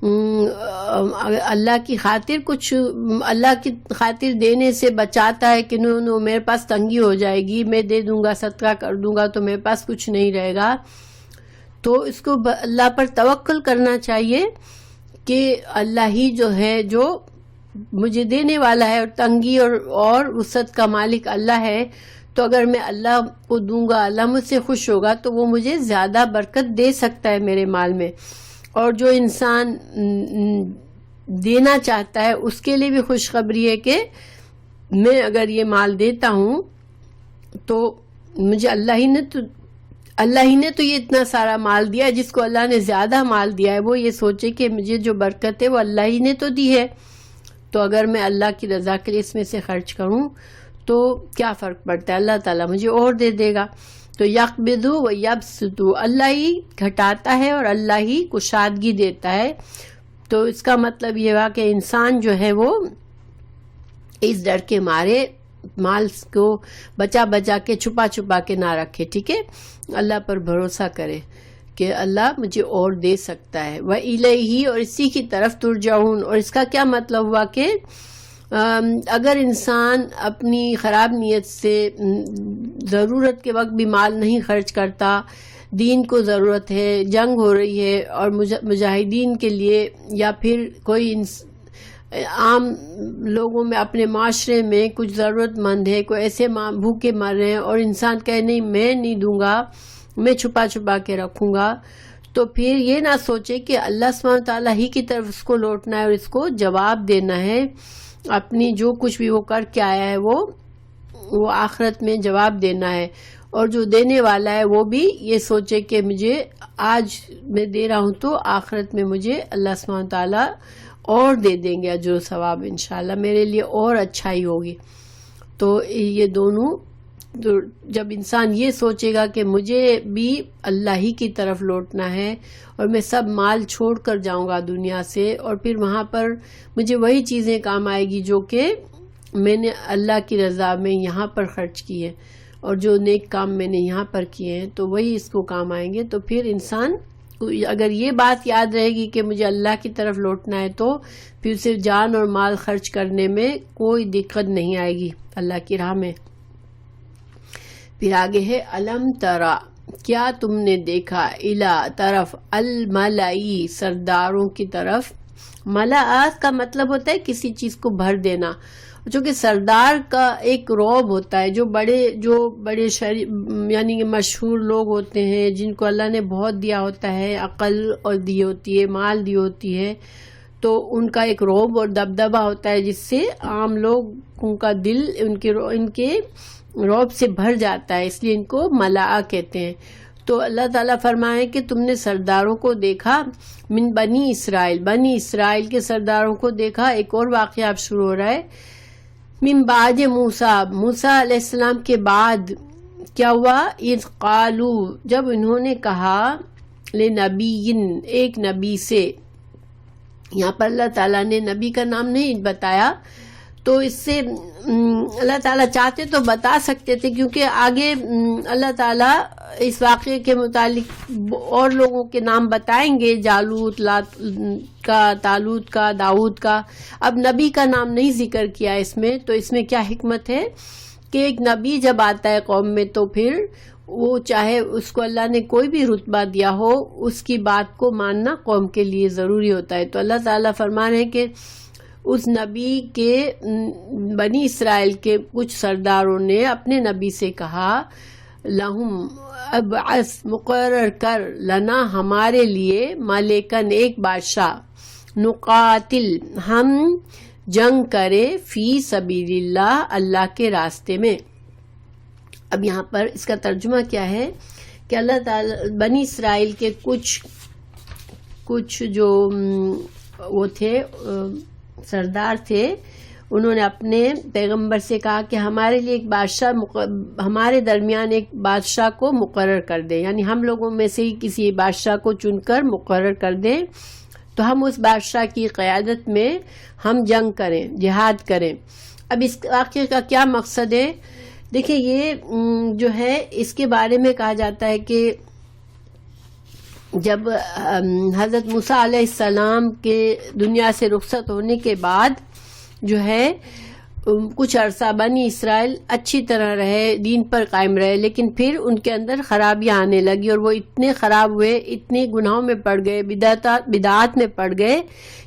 اللہ کی خاطر کچھ، اللہ کی خاطر دینے سے بچاتا ہے کہ نو میرے پاس تنگی ہو جائے گی، میں دے دوں گا، صدقہ کر دوں گا تو میرے پاس کچھ نہیں رہے گا، تو اس کو اللہ پر توکل کرنا چاہیے کہ اللہ ہی جو ہے جو مجھے دینے والا ہے، اور تنگی اور وسعت کا مالک اللہ ہے. تو اگر میں اللہ کو دوں گا، اللہ مجھ سے خوش ہوگا تو وہ مجھے زیادہ برکت دے سکتا ہے میرے مال میں. اور جو انسان دینا چاہتا ہے اس کے لیے بھی خوشخبری ہے کہ میں اگر یہ مال دیتا ہوں تو مجھے اللہ ہی نے تو یہ اتنا سارا مال دیا ہے. جس کو اللہ نے زیادہ مال دیا ہے وہ یہ سوچے کہ مجھے جو برکت ہے وہ اللہ ہی نے تو دی ہے، تو اگر میں اللہ کی رضا کے لیے اس میں سے خرچ کروں تو کیا فرق پڑتا ہے، اللہ تعالیٰ مجھے اور دے دے گا. تو یقبض و یبسط، اللہ ہی گھٹاتا ہے اور اللہ ہی کشادگی دیتا ہے. تو اس کا مطلب یہ ہوا کہ انسان جو ہے وہ اس ڈر کے مارے مال کو بچا کے چھپا کے نہ رکھے، ٹھیک ہے، اللہ پر بھروسہ کرے کہ اللہ مجھے اور دے سکتا ہے. وَإِلَيْهِ، اور اسی کی طرف ترجعون. اور اس کا کیا مطلب ہوا کہ اگر انسان اپنی خراب نیت سے ضرورت کے وقت بھی مال نہیں خرچ کرتا، دین کو ضرورت ہے، جنگ ہو رہی ہے اور مجاہدین کے لیے، یا پھر کوئی عام لوگوں میں اپنے معاشرے میں کچھ ضرورت مند ہے، کوئی ایسے بھوکے مر رہے ہیں، اور انسان کہے نہیں میں نہیں دوں گا، میں چھپا کے رکھوں گا، تو پھر یہ نہ سوچے کہ اللہ سبحانہ تعالیٰ ہی کی طرف اس کو لوٹنا ہے اور اس کو جواب دینا ہے. اپنی جو کچھ بھی وہ کر کے آیا ہے وہ آخرت میں جواب دینا ہے. اور جو دینے والا ہے وہ بھی یہ سوچے کہ مجھے آج میں دے رہا ہوں تو آخرت میں مجھے اللہ سبحانہ تعالیٰ اور دے دیں گے اجر و ثواب، انشاءاللہ میرے لیے اور اچھائی ہوگی۔ تو یہ دونوں، تو جب انسان یہ سوچے گا کہ مجھے بھی اللہ ہی کی طرف لوٹنا ہے اور میں سب مال چھوڑ کر جاؤں گا دنیا سے، اور پھر وہاں پر مجھے وہی چیزیں کام آئے گی جو کہ میں نے اللہ کی رضا میں یہاں پر خرچ کی ہے، اور جو نیک کام میں نے یہاں پر کیے ہیں تو وہی اس کو کام آئیں گے۔ تو پھر انسان اگر یہ بات یاد رہے گی کہ مجھے اللہ کی طرف لوٹنا ہے تو پھر صرف جان اور مال خرچ کرنے میں کوئی دقت نہیں آئے گی اللہ کی راہ میں۔ پھر آگے ہے علم ترا، کیا تم نے دیکھا، الا طرف، الملائی سرداروں کی طرف۔ ملاءات کا مطلب ہوتا ہے کسی چیز کو بھر دینا، چونکہ سردار کا ایک رعب ہوتا ہے، جو بڑے یعنی کہ مشہور لوگ ہوتے ہیں جن کو اللہ نے بہت دیا ہوتا ہے، عقل اور دی ہوتی ہے، مال دی ہوتی ہے، تو ان کا ایک رعب اور دبدبہ ہوتا ہے جس سے عام لوگوں کا دل ان کے رعب سے بھر جاتا ہے، اس لیے ان کو ملاء کہتے ہیں۔ تو اللہ تعالیٰ فرمائے کہ تم نے سرداروں کو دیکھا، من بنی اسرائیل کے سرداروں کو دیکھا۔ ایک اور واقعہ اب شروع ہو رہا ہے، من بعد موسیٰ علیہ السلام کے بعد کیا ہوا، اذ قالو، جب انہوں نے کہا، لنبی، ایک نبی سے۔ یہاں پر اللہ تعالیٰ نے نبی کا نام نہیں بتایا، تو اس سے اللہ تعالیٰ چاہتے تو بتا سکتے تھے، کیونکہ آگے اللہ تعالیٰ اس واقعے کے متعلق اور لوگوں کے نام بتائیں گے، جالوت کا، طالوت کا، داؤد کا۔ اب نبی کا نام نہیں ذکر کیا اس میں، تو اس میں کیا حکمت ہے کہ ایک نبی جب آتا ہے قوم میں تو پھر وہ چاہے اس کو اللہ نے کوئی بھی رتبہ دیا ہو، اس کی بات کو ماننا قوم کے لیے ضروری ہوتا ہے۔ تو اللہ تعالیٰ فرما رہے ہیں کہ اس نبی کے بنی اسرائیل کے کچھ سرداروں نے اپنے نبی سے کہا، لہم، ابعث، مقرر کر، لنا، ہمارے لیے، ملکن، ایک بادشاہ، نقاتل، ہم جنگ کرے، فی سبیل اللہ، اللہ کے راستے میں۔ اب یہاں پر اس کا ترجمہ کیا ہے کہ اللہ تعالی بنی اسرائیل کے کچھ جو وہ تھے سردار تھے، انہوں نے اپنے پیغمبر سے کہا کہ ہمارے لیے ایک بادشاہ، ہمارے درمیان ایک بادشاہ کو مقرر کر دیں، یعنی ہم لوگوں میں سے ہی کسی بادشاہ کو چن کر مقرر کر دیں، تو ہم اس بادشاہ کی قیادت میں ہم جنگ کریں، جہاد کریں۔ اب اس واقعے کا کیا مقصد ہے؟ دیکھیں، یہ جو ہے اس کے بارے میں کہا جاتا ہے کہ جب حضرت موسیٰ علیہ السلام کے دنیا سے رخصت ہونے کے بعد جو ہے کچھ عرصہ بنی اسرائیل اچھی طرح رہے، دین پر قائم رہے، لیکن پھر ان کے اندر خرابیاں آنے لگی اور وہ اتنے خراب ہوئے، اتنے گناہوں میں پڑ گئے، بدعات میں پڑ گئے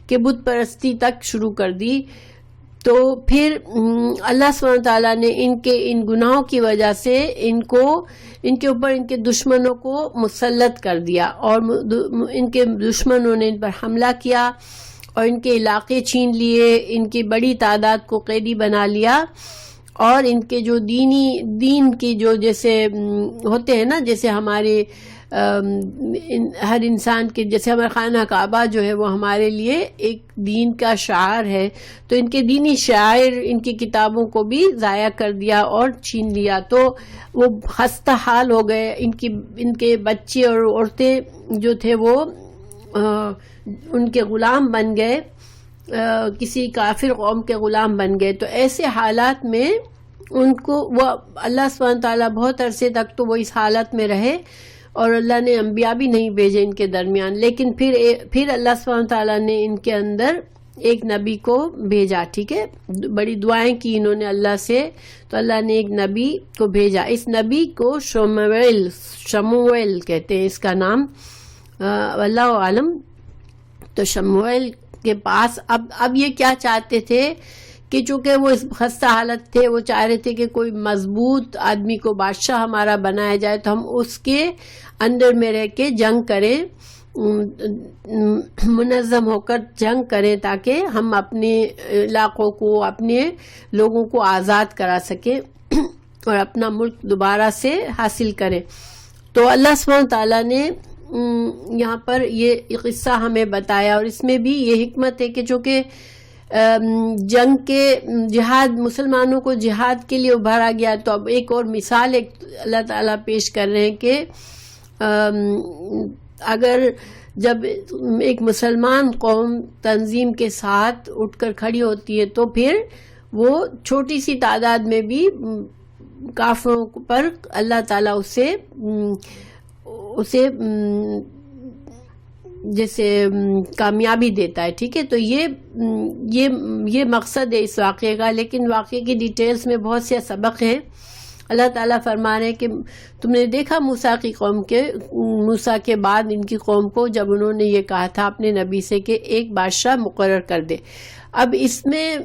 کہ بت پرستی تک شروع کر دی۔ تو پھر اللہ سبحانہ تعالیٰ نے ان گناہوں کی وجہ سے ان کے اوپر ان کے دشمنوں کو مسلط کر دیا، اور ان کے دشمنوں نے ان پر حملہ کیا اور ان کے علاقے چھین لیے، ان کی بڑی تعداد کو قیدی بنا لیا، اور ان کے جو دین کی جو جیسے ہوتے ہیں نا، جیسے ہمارے ہر انسان کے جیسے ہمارا خانہ کعبہ جو ہے وہ ہمارے لیے ایک دین کا شعار ہے، تو ان کے دینی شاعر ان کی کتابوں کو بھی ضائع کر دیا اور چھین لیا، تو وہ خستہ حال ہو گئے۔ ان کے بچے اور عورتیں جو تھے وہ ان کے غلام بن گئے، کسی کافر قوم کے غلام بن گئے۔ تو ایسے حالات میں ان کو وہ اللہ سبحانہ تعالیٰ بہت عرصے تک تو وہ اس حالت میں رہے، اور اللہ نے انبیاء بھی نہیں بھیجے ان کے درمیان، لیکن پھر اللہ سبحانہ تعالیٰ نے ان کے اندر ایک نبی کو بھیجا، ٹھیک ہے، بڑی دعائیں کی انہوں نے اللہ سے، تو اللہ نے ایک نبی کو بھیجا۔ اس نبی کو شموئیل کہتے ہیں، اس کا نام اللہ عالم۔ تو شموئیل کے پاس اب یہ کیا چاہتے تھے کہ چونکہ وہ اس خستہ حالت تھے، وہ چاہ رہے تھے کہ کوئی مضبوط آدمی کو بادشاہ ہمارا بنایا جائے تو ہم اس کے اندر میں رہ کے جنگ کریں، منظم ہو کر جنگ کریں، تاکہ ہم اپنے علاقوں کو، اپنے لوگوں کو آزاد کرا سکیں۔ اور اپنا ملک دوبارہ سے حاصل کریں. تو اللہ سبحانہ تعالیٰ نے یہاں پر یہ قصہ ہمیں بتایا، اور اس میں بھی یہ حکمت ہے کہ چونکہ جنگ کے جہاد، مسلمانوں کو جہاد کے لیے ابھارا گیا، تو اب ایک اور مثال اللہ تعالیٰ پیش کر رہے ہیں کہ اگر جب ایک مسلمان قوم تنظیم کے ساتھ اٹھ کر کھڑی ہوتی ہے تو پھر وہ چھوٹی سی تعداد میں بھی کافروں پر اللہ تعالیٰ اسے جیسے کامیابی دیتا ہے. ٹھیک ہے، تو یہ مقصد ہے اس واقعے کا. لیکن واقعے کی ڈیٹیلز میں بہت سے سبق ہیں. اللہ تعالیٰ فرما رہے ہیں کہ تم نے دیکھا موسیٰ کے بعد ان کی قوم کو جب انہوں نے یہ کہا تھا اپنے نبی سے کہ ایک بادشاہ مقرر کر دے. اب اس میں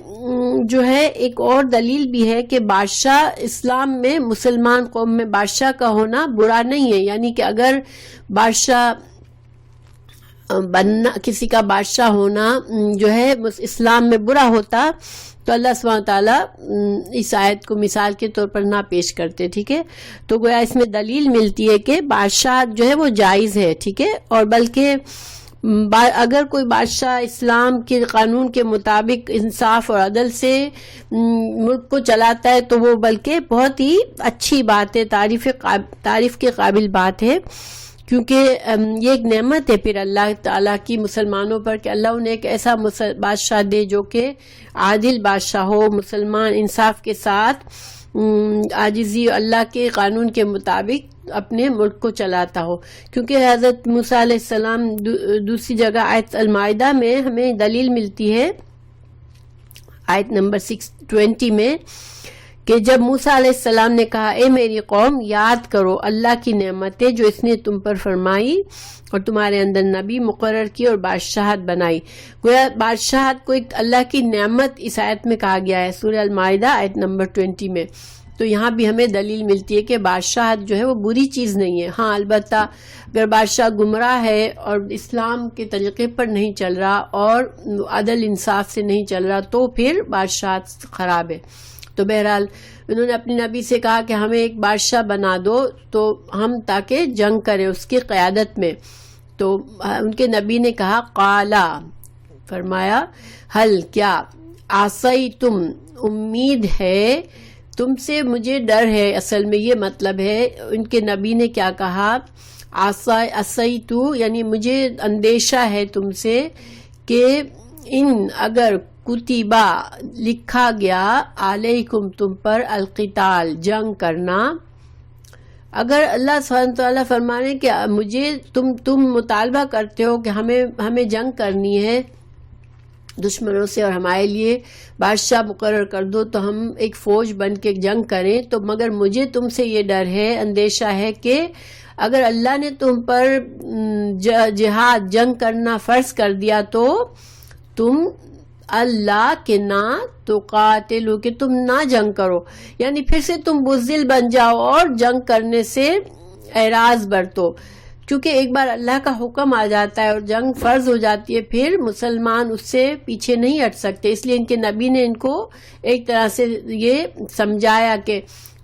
جو ہے ایک اور دلیل بھی ہے کہ بادشاہ اسلام میں، مسلمان قوم میں بادشاہ کا ہونا برا نہیں ہے. یعنی کہ اگر بادشاہ بننا، کسی کا بادشاہ ہونا جو ہے اسلام میں برا ہوتا تو اللہ سبحانہ تعالیٰ اس آیت کو مثال کے طور پر نہ پیش کرتے. ٹھیک ہے، تو گویا اس میں دلیل ملتی ہے کہ بادشاہ جو ہے وہ جائز ہے. ٹھیک ہے، اور بلکہ اگر کوئی بادشاہ اسلام کے قانون کے مطابق انصاف اور عدل سے ملک کو چلاتا ہے تو وہ بلکہ بہت ہی اچھی بات ہے، تعریف کے قابل بات ہے. کیونکہ یہ ایک نعمت ہے پھر اللہ تعالیٰ کی مسلمانوں پر کہ اللہ انہیں ایک ایسا بادشاہ دے جو کہ عادل بادشاہ ہو، مسلمان انصاف کے ساتھ عاجزی اللہ کے قانون کے مطابق اپنے ملک کو چلاتا ہو. کیونکہ حضرت موسیٰ علیہ السلام دوسری جگہ آیت المائدہ میں ہمیں دلیل ملتی ہے، آیت نمبر 620 میں، کہ جب موسیٰ علیہ السلام نے کہا اے میری قوم یاد کرو اللہ کی نعمتیں جو اس نے تم پر فرمائی اور تمہارے اندر نبی مقرر کی اور بادشاہت بنائی. گویا بادشاہت کو ایک اللہ کی نعمت اس آیت میں کہا گیا ہے سورہ المائدہ آیت نمبر 20 میں. تو یہاں بھی ہمیں دلیل ملتی ہے کہ بادشاہت جو ہے وہ بری چیز نہیں ہے. ہاں البتہ اگر بادشاہ گمراہ ہے اور اسلام کے طریقے پر نہیں چل رہا اور عدل انصاف سے نہیں چل رہا تو پھر بادشاہت خراب ہے. تو بہرحال انہوں نے اپنی نبی سے کہا کہ ہمیں ایک بادشاہ بنا دو تو ہم تاکہ جنگ کریں اس کی قیادت میں. تو ان کے نبی نے کہا قالا، فرمایا حل کیا، آسائی تم، امید ہے تم سے، مجھے ڈر ہے. اصل میں یہ مطلب ہے ان کے نبی نے کیا کہا، آسائی تو یعنی مجھے اندیشہ ہے تم سے کہ ان اگر کتبہ لکھا گیا علیکم تم پر القتال جنگ کرنا، اگر اللہ سبحانہ تعالیٰ فرمانے کہ مجھے تم مطالبہ کرتے ہو کہ ہمیں جنگ کرنی ہے دشمنوں سے اور ہمارے لیے بادشاہ مقرر کر دو تو ہم ایک فوج بن کے جنگ کریں، تو مگر مجھے تم سے یہ ڈر ہے، اندیشہ ہے کہ اگر اللہ نے تم پر جہاد جنگ کرنا فرض کر دیا تو تم اللہ کے نہ تو قاتلو کہ تم نہ جنگ کرو، یعنی پھر سے تم بزدل بن جاؤ اور جنگ کرنے سے اعراض برتو. کیونکہ ایک بار اللہ کا حکم آ جاتا ہے اور جنگ فرض ہو جاتی ہے پھر مسلمان اس سے پیچھے نہیں ہٹ سکتے. اس لیے ان کے نبی نے ان کو ایک طرح سے یہ سمجھایا کہ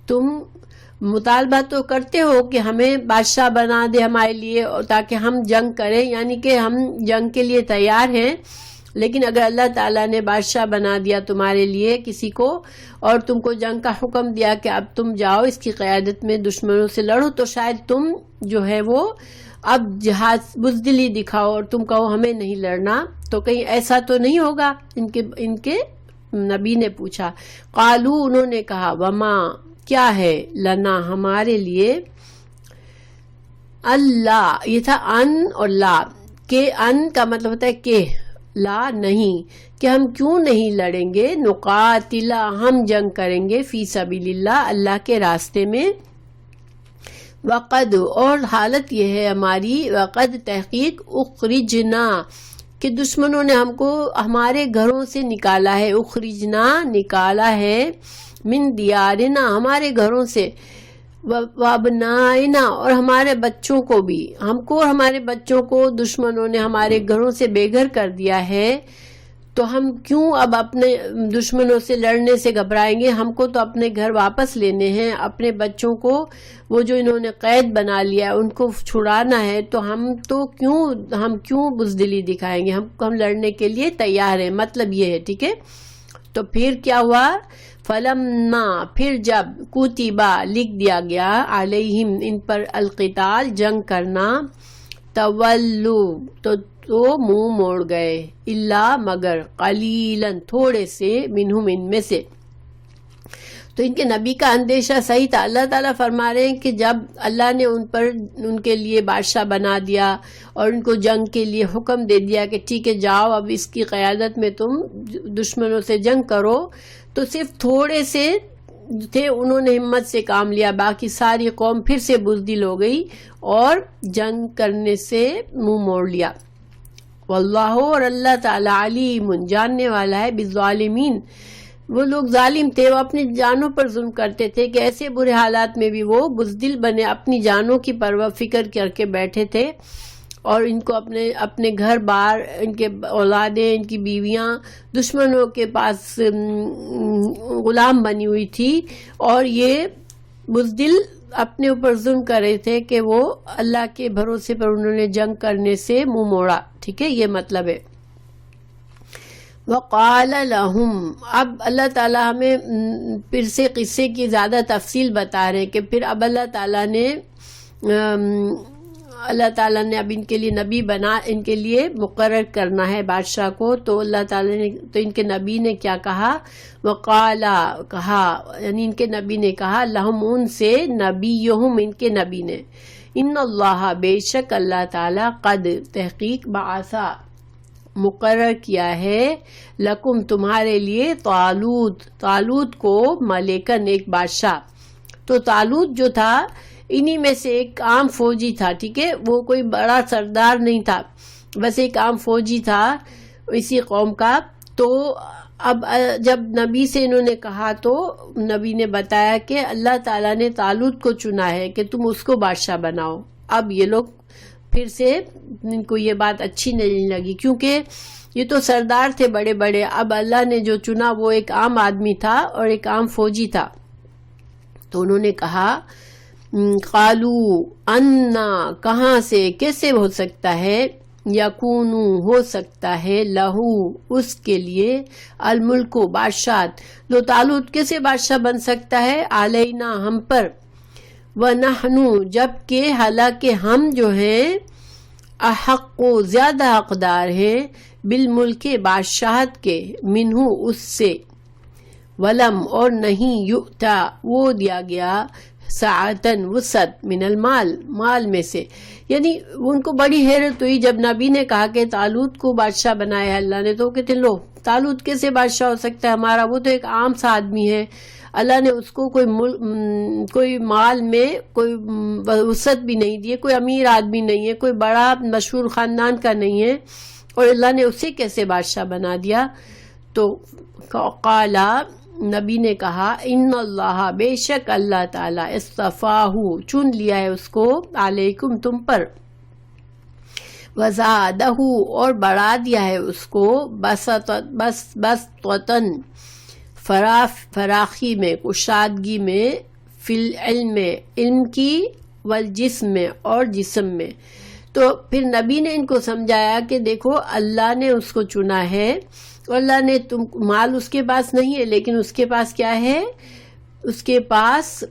تم مطالبہ تو کرتے ہو کہ ہمیں بادشاہ بنا دے ہمارے لیے تاکہ ہم جنگ کریں، یعنی کہ ہم جنگ کے لیے تیار ہیں، لیکن اگر اللہ تعالیٰ نے بادشاہ بنا دیا تمہارے لیے کسی کو اور تم کو جنگ کا حکم دیا کہ اب تم جاؤ اس کی قیادت میں دشمنوں سے لڑو، تو شاید تم جو ہے وہ اب جہاد بزدلی دکھاؤ اور تم کہو ہمیں نہیں لڑنا. تو کہیں ایسا تو نہیں ہوگا؟ ان کے نبی نے پوچھا. قالو انہوں نے کہا وما کیا ہے، لنا ہمارے لیے، اللہ یہ تھا ان اور لا، کہ ان کا مطلب ہوتا ہے کہ، لا نہیں، کہ ہم کیوں نہیں لڑیں گے، نقاتلا ہم جنگ کریں گے، فی سبیل اللہ اللہ کے راستے میں، وقد اور حالت یہ ہے ہماری، وقد تحقیق اخرجنا کہ دشمنوں نے ہم کو ہمارے گھروں سے نکالا ہے، اخرجنا نکالا ہے، من دیارنا ہمارے گھروں سے، وابنائنا اور ہمارے بچوں کو بھی، ہم کو اور ہمارے بچوں کو دشمنوں نے ہمارے گھروں سے بے گھر کر دیا ہے. تو ہم کیوں اب اپنے دشمنوں سے لڑنے سے گھبرائیں گے؟ ہم کو تو اپنے گھر واپس لینے ہیں، اپنے بچوں کو وہ جو انہوں نے قید بنا لیا ہے ان کو چھڑانا ہے، تو ہم کیوں بزدلی دکھائیں گے؟ ہم لڑنے کے لیے تیار ہیں، مطلب یہ ہے، ٹھیک ہے؟ تو پھر کیا ہوا؟ فلما، پھر جب کتبا، لکھ دیا گیا، علیہم، ان پر، القتال، جنگ کرنا، تولو، تو منہ موڑ گئے، الا، مگر، قلیلاً، تھوڑے سے، منہم، ان میں سے۔ تو ان کے نبی کا اندیشہ صحیح تھا۔ اللہ تعالیٰ فرما رہے ہیں کہ جب اللہ نے ان کے لیے بادشاہ بنا دیا اور ان کو جنگ کے لیے حکم دے دیا کہ ٹھیک ہے جاؤ اب اس کی قیادت میں تم دشمنوں سے جنگ کرو، تو صرف تھوڑے سے تھے، انہوں نے ہمت سے کام لیا، باقی ساری قوم پھر سے بزدل ہو گئی اور جنگ کرنے سے منہ موڑ لیا۔ واللہ، اور اللہ تعالیٰ، علیم، جاننے والا ہے، بالظالمین، وہ لوگ ظالم تھے، وہ اپنی جانوں پر ظلم کرتے تھے کہ ایسے برے حالات میں بھی وہ بزدل بنے، اپنی جانوں کی پرواہ فکر کر کے بیٹھے تھے، اور ان کو اپنے گھر بار، ان کے اولادیں، ان کی بیویاں دشمنوں کے پاس غلام بنی ہوئی تھی، اور یہ بزدل اپنے اوپر ظلم کر رہے تھے کہ وہ اللہ کے بھروسے پر انہوں نے جنگ کرنے سے منہ موڑا، ٹھیک ہے؟ یہ مطلب ہے۔ وقال لهم، اب اللہ تعالیٰ ہمیں پھر سے قصے کی زیادہ تفصیل بتا رہے ہیں کہ پھر اب اللہ تعالیٰ نے اب ان کے لیے نبی بنا، ان کے لیے مقرر کرنا ہے بادشاہ کو، تو اللہ تعالیٰ نے، تو ان کے نبی نے کیا کہا؟ وقال، کہا، یعنی ان کے نبی نے کہا، لہم، ان سے، نبیہم، ان کے نبی نے، ان اللہ، بے شک اللہ تعالیٰ، قد، تحقیق، بعثا، مقرر کیا ہے، لکم، تمہارے لیے، طالوت کو، ملکن، ایک بادشاہ۔ تو طالوت جو تھا انہی میں سے ایک عام فوجی تھا، ٹھیک ہے؟ وہ کوئی بڑا سردار نہیں تھا، بس ایک عام فوجی تھا اسی قوم کا۔ تو اب جب نبی سے انہوں نے کہا تو نبی نے بتایا کہ اللہ تعالیٰ نے طالوت کو چنا ہے کہ تم اس کو بادشاہ بناؤ۔ اب یہ لوگ پھر سے ان کو یہ بات اچھی نہیں لگی، کیونکہ یہ تو سردار تھے بڑے بڑے، اب اللہ نے جو چنا وہ ایک عام آدمی تھا اور ایک عام فوجی تھا۔ تو انہوں نے کہا، قالو، انا، کہاں سے، کیسے ہو سکتا ہے، یکونو، ہو سکتا ہے، لہو، اس کے لیے، الملک، بادشاہت، لو طالوت کیسے بادشاہ بن سکتا ہے، علینا، ہم پر، وَنَحْنُ، جبکہ، حالانکہ ہم جو ہیں، احق، زیادہ حقدار ہیں، بالملک، بادشاہت کے، منہ، اس سے، ولم، اور نہیں، یؤتا، وہ دیا گیا، ساعتن، وسعت، من المال، مال میں سے۔ یعنی ان کو بڑی حیرت ہوئی جب نبی نے کہا کہ طالوت کو بادشاہ بنایا ہے اللہ نے، تو وہ کہتے لو طالوت کیسے بادشاہ ہو سکتا ہے ہمارا، وہ تو ایک عام سا آدمی ہے، اللہ نے اس کو کوئی مال میں کوئی وسعت بھی نہیں دی، کوئی امیر آدمی نہیں ہے، کوئی بڑا مشہور خاندان کا نہیں ہے، اور اللہ نے اسے کیسے بادشاہ بنا دیا؟ تو قالا، نبی نے کہا، ان اللہ، بے شک اللہ تعالیٰ، اصطفاہ، چن لیا ہے اس کو، علیکم، تم پر، وزادہ، اور بڑھا دیا ہے اس کو، بسطتاً، فراخی میں، کشادگی میں، فی العلم، علم کی، والجسم میں، اور جسم میں۔ تو پھر نبی نے ان کو سمجھایا کہ دیکھو اللہ نے اس کو چنا ہے، اور اللہ نے مال اس کے پاس نہیں ہے، لیکن اس کے پاس کیا ہے؟ اس کے پاس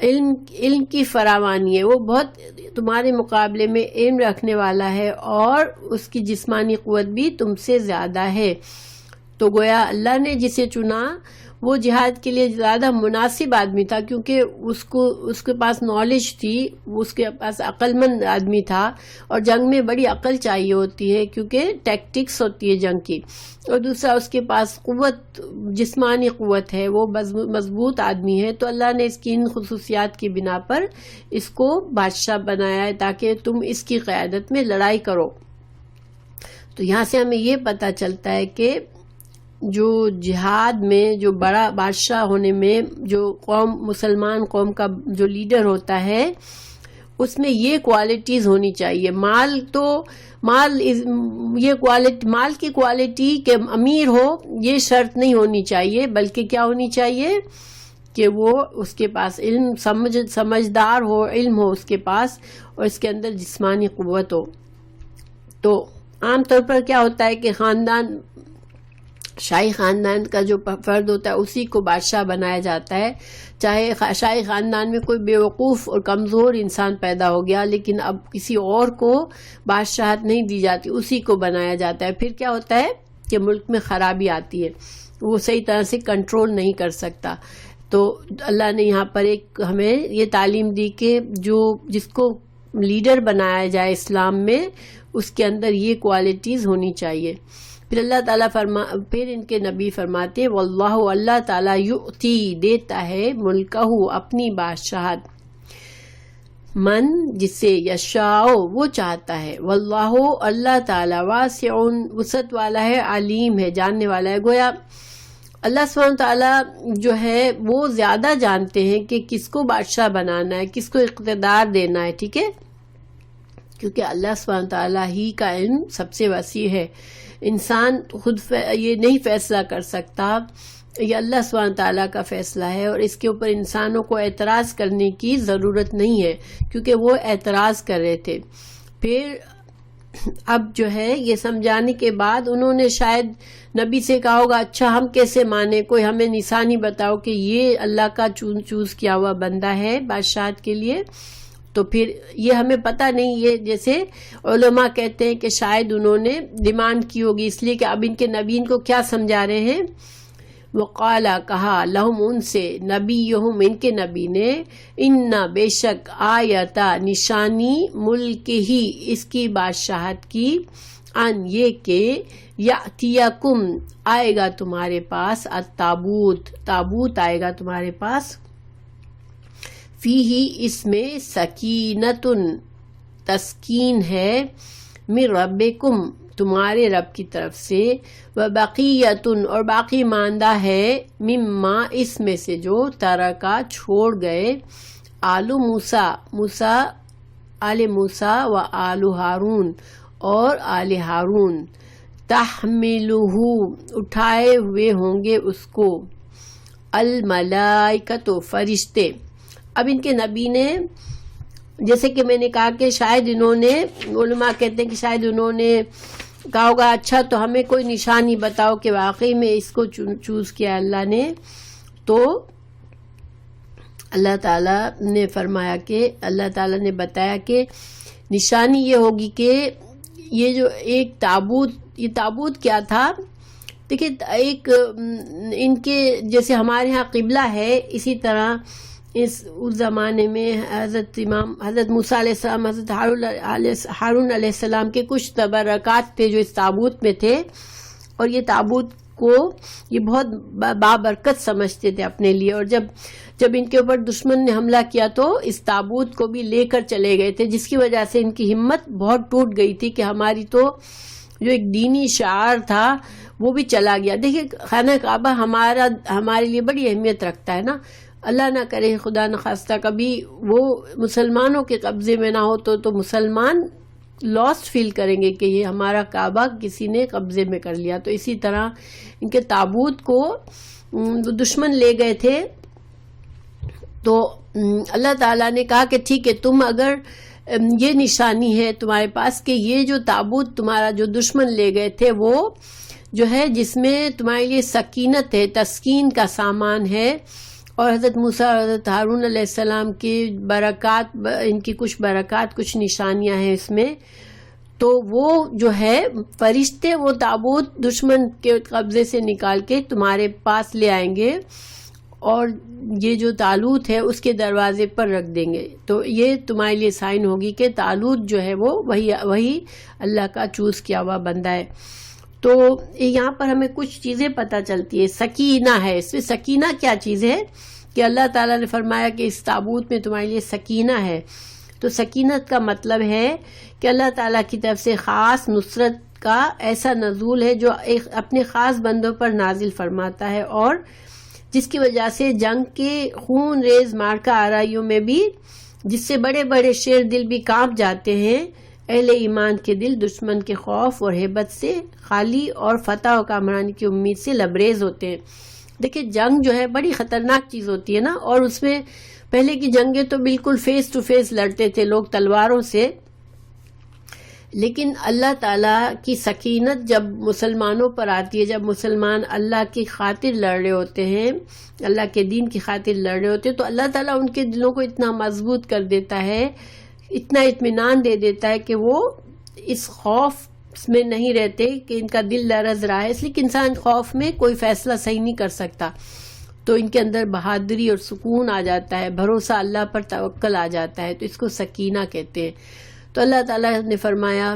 علم کی فراوانی ہے، وہ بہت تمہارے مقابلے میں علم رکھنے والا ہے، اور اس کی جسمانی قوت بھی تم سے زیادہ ہے۔ تو گویا اللہ نے جسے چنا وہ جہاد کے لیے زیادہ مناسب آدمی تھا، کیونکہ اس کے پاس نالج تھی، اس کے پاس عقل مند آدمی تھا، اور جنگ میں بڑی عقل چاہیے ہوتی ہے کیونکہ ٹیکٹکس ہوتی ہے جنگ کی، اور دوسرا اس کے پاس قوت، جسمانی قوت ہے، وہ مضبوط آدمی ہے۔ تو اللہ نے اس کی ان خصوصیات کی بنا پر اس کو بادشاہ بنایا ہے تاکہ تم اس کی قیادت میں لڑائی کرو۔ تو یہاں سے ہمیں یہ پتہ چلتا ہے کہ جو جہاد میں جو بڑا بادشاہ ہونے میں جو مسلمان قوم کا جو لیڈر ہوتا ہے اس میں یہ کوالٹیز ہونی چاہیے. مال کی کوالٹی کہ امیر ہو یہ شرط نہیں ہونی چاہیے، بلکہ کیا ہونی چاہیے کہ وہ اس کے پاس علم، سمجھدار ہو، علم ہو اس کے پاس، اور اس کے اندر جسمانی قوت ہو. تو عام طور پر کیا ہوتا ہے کہ شاہی خاندان کا جو فرد ہوتا ہے اسی کو بادشاہ بنایا جاتا ہے. چاہے شاہی خاندان میں کوئی بیوقوف اور کمزور انسان پیدا ہو گیا، لیکن اب کسی اور کو بادشاہت نہیں دی جاتی، اسی کو بنایا جاتا ہے. پھر کیا ہوتا ہے کہ ملک میں خرابی آتی ہے، وہ صحیح طرح سے کنٹرول نہیں کر سکتا. تو اللہ نے یہاں پر ہمیں یہ تعلیم دی کہ جس کو لیڈر بنایا جائے اسلام میں، اس کے اندر یہ کوالٹیز ہونی چاہیے. پھر اللہ تعالیٰ پھر ان کے نبی فرماتے واللہ، اللہ تعالیٰ یؤتی دیتا ہے ملکہ اپنی بادشاہت، من جسے یشاء وہ چاہتا ہے، واللہ اللہ تعالیٰ واسع وسعت والا ہے، علیم ہے جاننے والا ہے. گویا اللہ سبحانہ تعالیٰ جو ہے وہ زیادہ جانتے ہیں کہ کس کو بادشاہ بنانا ہے، کس کو اقتدار دینا ہے. ٹھیک ہے، کیونکہ اللہ سبحانہ تعالیٰ ہی کا علم سب سے وسیع ہے. انسان خود یہ نہیں فیصلہ کر سکتا، یہ اللہ سبحانہ تعالیٰ کا فیصلہ ہے، اور اس کے اوپر انسانوں کو اعتراض کرنے کی ضرورت نہیں ہے، کیونکہ وہ اعتراض کر رہے تھے. پھر اب جو ہے یہ سمجھانے کے بعد انہوں نے شاید نبی سے کہا ہوگا اچھا ہم کیسے مانیں، کوئی ہمیں نشانی بتاؤ کہ یہ اللہ کا چوز کیا ہوا بندہ ہے بادشاہت کے لیے. تو پھر یہ ہمیں پتہ نہیں، یہ جیسے علماء کہتے ہیں کہ شاید انہوں نے ڈیمانڈ کی ہوگی، اس لیے کہ اب ان کے نبی ان کو کیا سمجھا رہے ہیں. وقالا کہا لہم ان سے، نبیہم ان کے نبی نے، انا بے شک آیتا نشانی ملک ہی اس کی بادشاہت کی، ان یہ کہ یاتیکم آئے گا تمہارے پاس، التابوت تابوت آئے گا تمہارے پاس، فیہی اس میں سکینتن تسکین ہے، من ربکم تمہارے رب کی طرف سے، وبقیتن اور باقی ماندہ ہے، مما اس میں سے جو ترکا چھوڑ گئے، آل موسیٰ آل موسیٰ و آل ہارون اور آل ہارون، تحملہ اٹھائے ہوئے ہوں گے اس کو، الملائکۃ فرشتے. اب ان کے نبی نے، جیسے کہ میں نے کہا کہ شاید انہوں نے، علماء کہتے ہیں کہ شاید انہوں نے کہا ہوگا اچھا تو ہمیں کوئی نشانی بتاؤ کہ واقعی میں اس کو چوز کیا اللہ نے. تو اللہ تعالیٰ نے فرمایا کہ اللہ تعالیٰ نے بتایا کہ نشانی یہ ہوگی کہ یہ جو ایک تابوت، یہ تابوت کیا تھا، دیکھیں ایک ان کے جیسے ہمارے ہاں قبلہ ہے، اسی طرح اس زمانے میں حضرت موسیٰ علیہ السلام، حضرت ہارون علیہ السلام کے کچھ تبرکات تھے جو اس تابوت میں تھے، اور یہ تابوت کو یہ بہت بابرکت سمجھتے تھے اپنے لیے. اور جب ان کے اوپر دشمن نے حملہ کیا تو اس تابوت کو بھی لے کر چلے گئے تھے، جس کی وجہ سے ان کی ہمت بہت ٹوٹ گئی تھی کہ ہماری تو جو ایک دینی شعار تھا وہ بھی چلا گیا. دیکھیے خانہ کعبہ ہمارے لیے بڑی اہمیت رکھتا ہے نا. اللہ نہ کرے خدا نخواستہ کبھی وہ مسلمانوں کے قبضے میں نہ ہو تو مسلمان لاسٹ فیل کریں گے کہ یہ ہمارا کعبہ کسی نے قبضے میں کر لیا. تو اسی طرح ان کے تابوت کو دشمن لے گئے تھے. تو اللہ تعالیٰ نے کہا کہ ٹھیک ہے، تم اگر یہ نشانی ہے تمہارے پاس کہ یہ جو تابوت تمہارا جو دشمن لے گئے تھے وہ جو ہے جس میں تمہارے لیے سکینت ہے، تسکین کا سامان ہے، اور حضرت موسیٰ اور حضرت ہارون علیہ السلام کی برکات، ان کی کچھ برکات، کچھ نشانیاں ہیں اس میں. تو وہ جو ہے فرشتے وہ تابوت دشمن کے قبضے سے نکال کے تمہارے پاس لے آئیں گے، اور یہ جو تالوت ہے اس کے دروازے پر رکھ دیں گے. تو یہ تمہارے لیے سائن ہوگی کہ تالوت جو ہے وہ وہی اللہ کا چوز کیا ہوا بندہ ہے. تو یہاں پر ہمیں کچھ چیزیں پتہ چلتی ہے. سکینہ ہے، اس میں سکینہ کیا چیز ہے کہ اللہ تعالیٰ نے فرمایا کہ اس تابوت میں تمہارے لیے سکینہ ہے. تو سکینت کا مطلب ہے کہ اللہ تعالیٰ کی طرف سے خاص نصرت کا ایسا نزول ہے جو ایک اپنے خاص بندوں پر نازل فرماتا ہے، اور جس کی وجہ سے جنگ کے خون ریز مارکہ آرائیوں میں بھی جس سے بڑے بڑے شیر دل بھی کانپ جاتے ہیں، اہل ایمان کے دل دشمن کے خوف اور ہیبت سے خالی اور فتح و کامرانی کی امید سے لبریز ہوتے ہیں۔ دیکھیں جنگ جو ہے بڑی خطرناک چیز ہوتی ہے نا، اور اس میں پہلے کی جنگیں تو بالکل فیس ٹو فیس لڑتے تھے لوگ تلواروں سے، لیکن اللہ تعالیٰ کی سکینت جب مسلمانوں پر آتی ہے، جب مسلمان اللہ کی خاطر لڑ رہے ہوتے ہیں، اللہ کے دین کی خاطر لڑ رہے ہوتے ہیں، تو اللہ تعالیٰ ان کے دلوں کو اتنا مضبوط کر دیتا ہے، اتنا اطمینان دے دیتا ہے کہ وہ اس خوف میں نہیں رہتے کہ ان کا دل لرز رہا ہے، اس لیے کہ انسان خوف میں کوئی فیصلہ صحیح نہیں کر سکتا، تو ان کے اندر بہادری اور سکون آ جاتا ہے، بھروسہ اللہ پر توکل آ جاتا ہے، تو اس کو سکینہ کہتے ہیں۔ تو اللہ تعالیٰ نے فرمایا